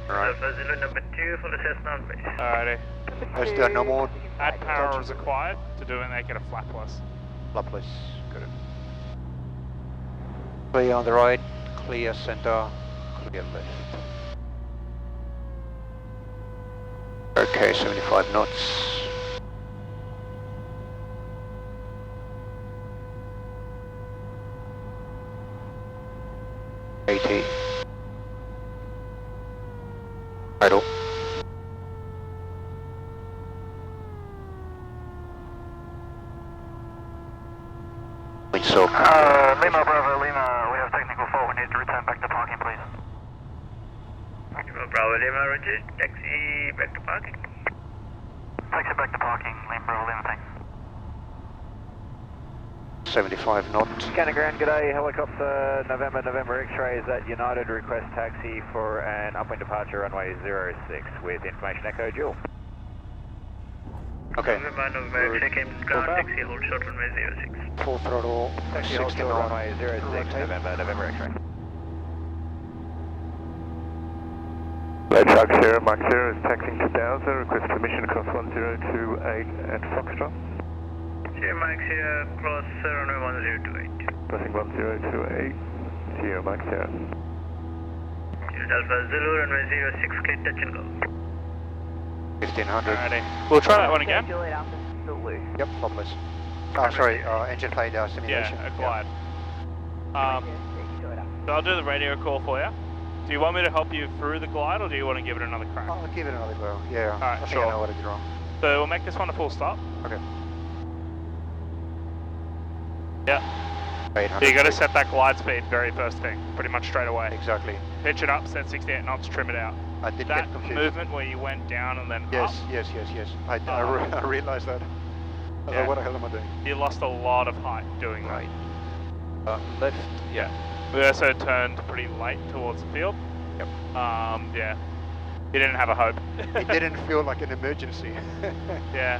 Right. Alpha Zulu number 2 for the Cessna on base. Alrighty. Is there no more Add power as required to do and make it a flapless. flapless? Got it. Clear on the right, clear center, clear left. Okay, 75 knots. $80. Idle. So. Lima Bravo Lima, we have technical fault. We need to return back to parking, please. Lima Bravo Lima, roger. Taxi back to parking. Taxi back to parking, Lima Bravo Lima, thanks. 75 knots. Scanner ground, g'day, helicopter November X-ray, is that United, request taxi for an upwind departure runway 06 with information echo dual. Okay. November X-ray, Camden ground, taxi hold short runway 06. Full throttle, Taxi hold 69. short runway 06, November X-ray. Red Shark Sierra, Mike 0 is taxiing to Dowser, request permission across 1028 at Foxtrot. Sierra Mike Sierra, cross runway 1028. Crossing 1028, Sierra Mike 0. Juliet Alpha Zulu, runway 06, clear touch and go. 1500. Alrighty. We'll try that one again. Juliet Alpha Zulu. Yep, flapless. Oh, sorry, engine failure simulation. Yeah, acquired. So I'll do the radio call for you. Do you want me to help you through the glide, or do you want to give it another crack? I'll give it another go. Yeah, Alright, I think sure. I know what I did wrong. So we'll make this one a full stop. Okay. Yeah. 800. So you got to set that glide speed very first thing, pretty much straight away. Exactly. Pitch it up, set 68 knots, trim it out. I did That get confused. movement where you went down and then Yes, up, yes. I realized that. I Yeah. thought, what the hell am I doing? you lost a lot of height doing that. Right. Left. Yeah. We also turned pretty late towards the field. Yep. Yeah. You didn't have a hope. It didn't feel like an emergency. Yeah.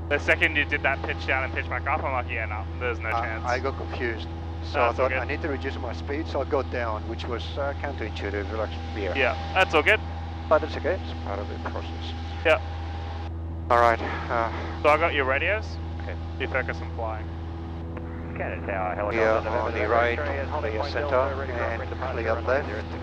The second you did that pitch down and pitch back up, I'm like, yeah, no, there's no chance. I got confused. So No, I it's all thought good. I need to reduce my speed, so I got down, which was counterintuitive. Like, yeah. Yeah, that's all good. But it's okay. It's part of the process. Yeah. All right. So I got your radios. Okay. You focus on flying. Scanner tower, helicopter Here November on the November right, X-ray is holding clear point center, Delta, ready for and upwind departure clear runway left. 06.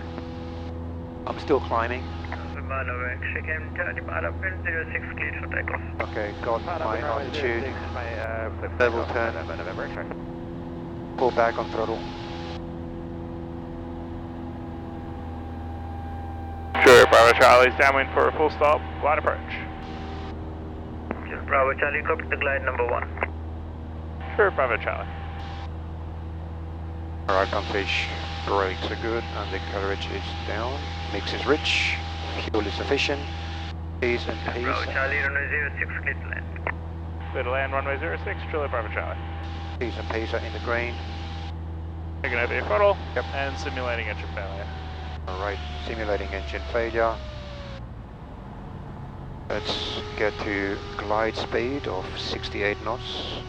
I'm still climbing. November X-ray, Camden, depart upwind 06, cleared for takeoff. Okay, got Part my upwind runway altitude. 06 may, Level turn. November X-ray. Pull back on throttle. Sure, Bravo Charlie's downwind for a full stop, glide approach. Juliet Bravo Charlie, copy the glide number 1. Sure, Bravo Charlie. All right, BUMFISH. Brakes are good, and the coverage is down. Mix is rich. Fuel is sufficient. P's and P's. Bravo Charlie, runway 06, clear to land. Clear to land, runway 06, Juliet Bravo Charlie. P's and P's are in the green. Taking over your throttle. Yep. And simulating engine failure. All right, simulating engine failure. Let's get to glide speed of 68 knots.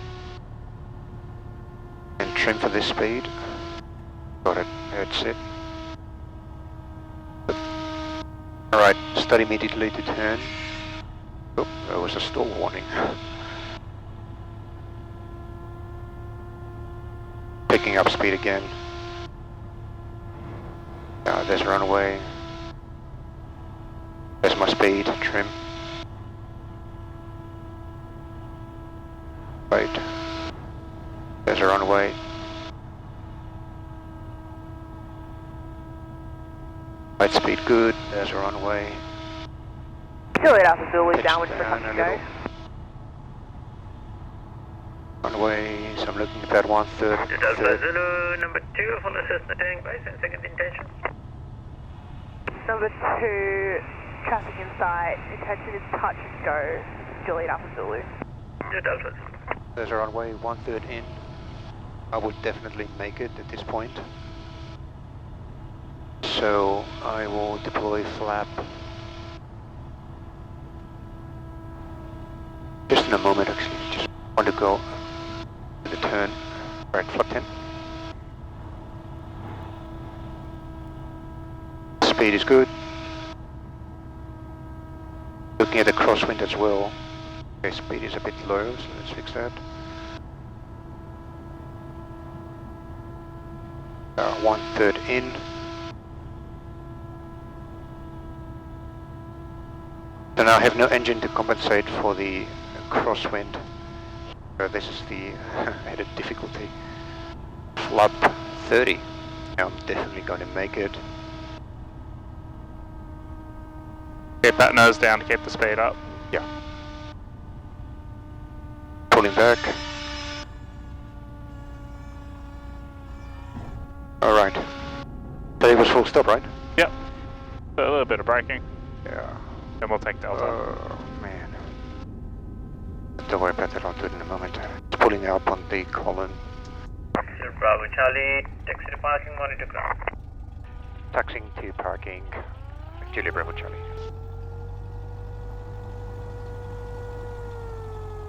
And trim for this speed. Got it, that's it. All right, start immediately to turn. Oh, there was a stall warning. Picking up speed again. There's runway. There's my speed, trim. Right. There's a runway. Right speed good, there's a runway. Juliet Alpha Zulu, Pitch downwind for down touch a and go. little. Runways, I'm looking at that 1/3. Alpha Zulu, number 2 from the Cessna tank base and second intention. Number 2, traffic in sight, intention is touch and go, Juliet Alpha Zulu. Alpha. There's a runway 1/3 in. I would definitely make it at this point. So I will deploy flap. Just in a moment actually, just want to go to the turn. Right, flap 10. Speed is good. Looking at the crosswind as well. Okay, speed is a bit low, so let's fix that. 1/3 in. So now I have no engine to compensate for the crosswind. So this is the added difficulty. Flap 30. Now I'm definitely going to make it. Keep that nose down to keep the speed up. Yeah. Pulling back. Alright. So it was full stop, right? Yep. A little bit of braking. Yeah. Then we'll take Delta. Oh, man. Don't worry about that, I'll do it in a moment. It's pulling up on the column. Sir Bravo Charlie, taxi to parking, monitor ground. Taxiing to parking. Julia Bravo Charlie.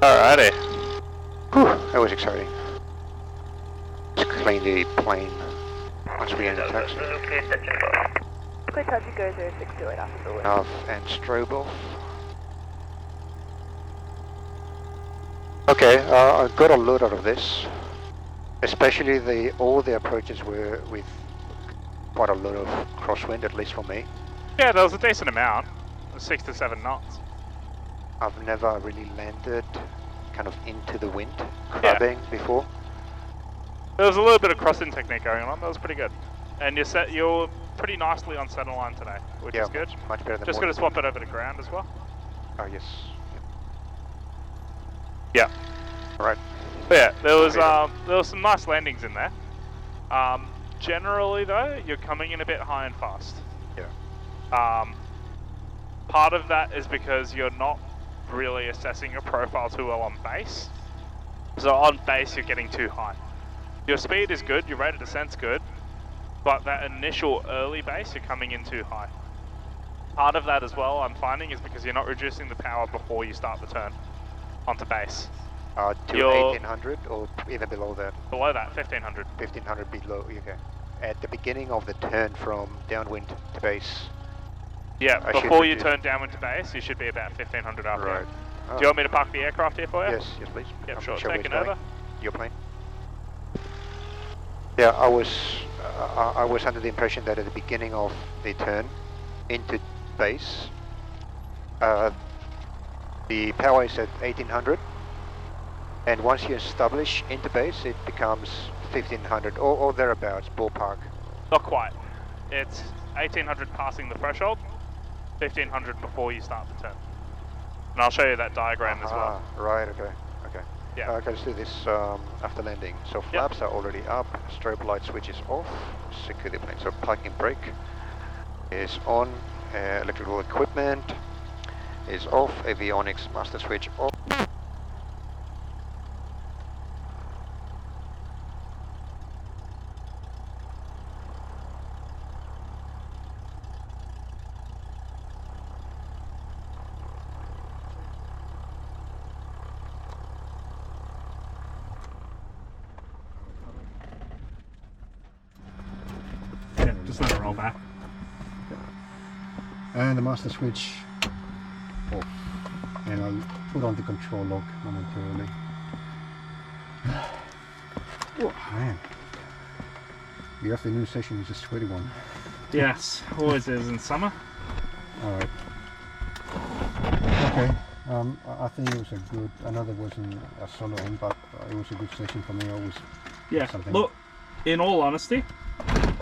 Alrighty. Whew, that was exciting. Let's clean the plane once we enter taxi. Zulu, clear touch and go. Clear touch and go 06 Juliet Alpha Zulu. Nav and strobe off. Okay, I got a lot out of this. Especially all the approaches were with quite a lot of crosswind, at least for me. Yeah, there was a decent amount. 6 to 7 knots. I've never really landed kind of into the wind, crabbing before. There was a little bit of crossing technique going on. That was pretty good. And you're pretty nicely on center line today, which is good. Much better than Just got to swap it over to ground as well. Oh yes. Yeah. Alright. But yeah, there was some nice landings in there. Generally though, you're coming in a bit high and fast. Yeah. Part of that is because you're not really assessing your profile too well on base. So on base, you're getting too high. Your speed is good, your rate of descent's good, but that initial early base, you're coming in too high. Part of that as well, I'm finding, is because you're not reducing the power before you start the turn onto base. To 1800 or even below that? Below that, 1500. 1500 below, okay. At the beginning of the turn from downwind to base. Yeah, before you turn downwind to base, you should be about 1500 RPM. Right. Do you want me to park the aircraft here for you? Yes, please. Yep, I'm sure. sure Taking where it's over. going. Your plane. Yeah, I was under the impression that at the beginning of the turn into base, the power is at 1800, and once you establish into base, it becomes 1500 or thereabouts, ballpark. Not quite. It's 1800 passing the threshold, 1500 before you start the turn. And I'll show you that diagram as well. Right, okay. Yeah. Okay, let's do this after landing. So flaps are already up, strobe light switch is off, secure the plane. So parking brake is on, electrical equipment is off, avionics master switch off. Just let it roll back. And the master switch off. And I'll put on the control lock momentarily. Oh man. The afternoon session is a sweaty one. Yes, always is in summer. Alright. Okay. I think it was a good, I know there wasn't a solo in, but it was a good session for me. Always something. Look, in all honesty,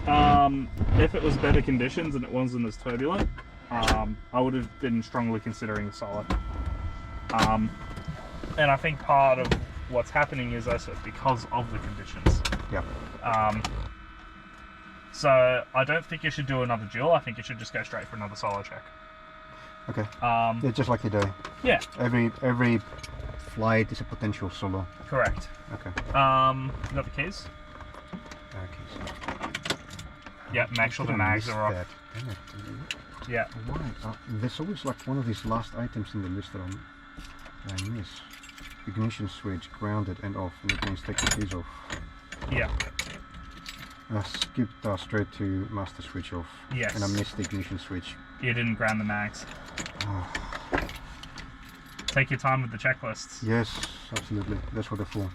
if it was better conditions and it wasn't as turbulent, I would have been strongly considering the solo. And I think part of what's happening is also because of the conditions. Yeah. So I don't think you should do another duel. I think you should just go straight for another solo check. Okay. Yeah, just like you do. Yeah. Every flight is a potential solo. Correct. Okay. You got the keys? Okay. Yeah, make sure the mags are off. That. Damn it. Yeah. Why? There's always like one of these last items in the list that I miss. Ignition switch grounded and off, and it means take the keys off. Yeah. I skipped straight to master switch off. Yes. And I missed the ignition switch. You didn't ground the mags. Take your time with the checklists. Yes, absolutely. That's what they're for.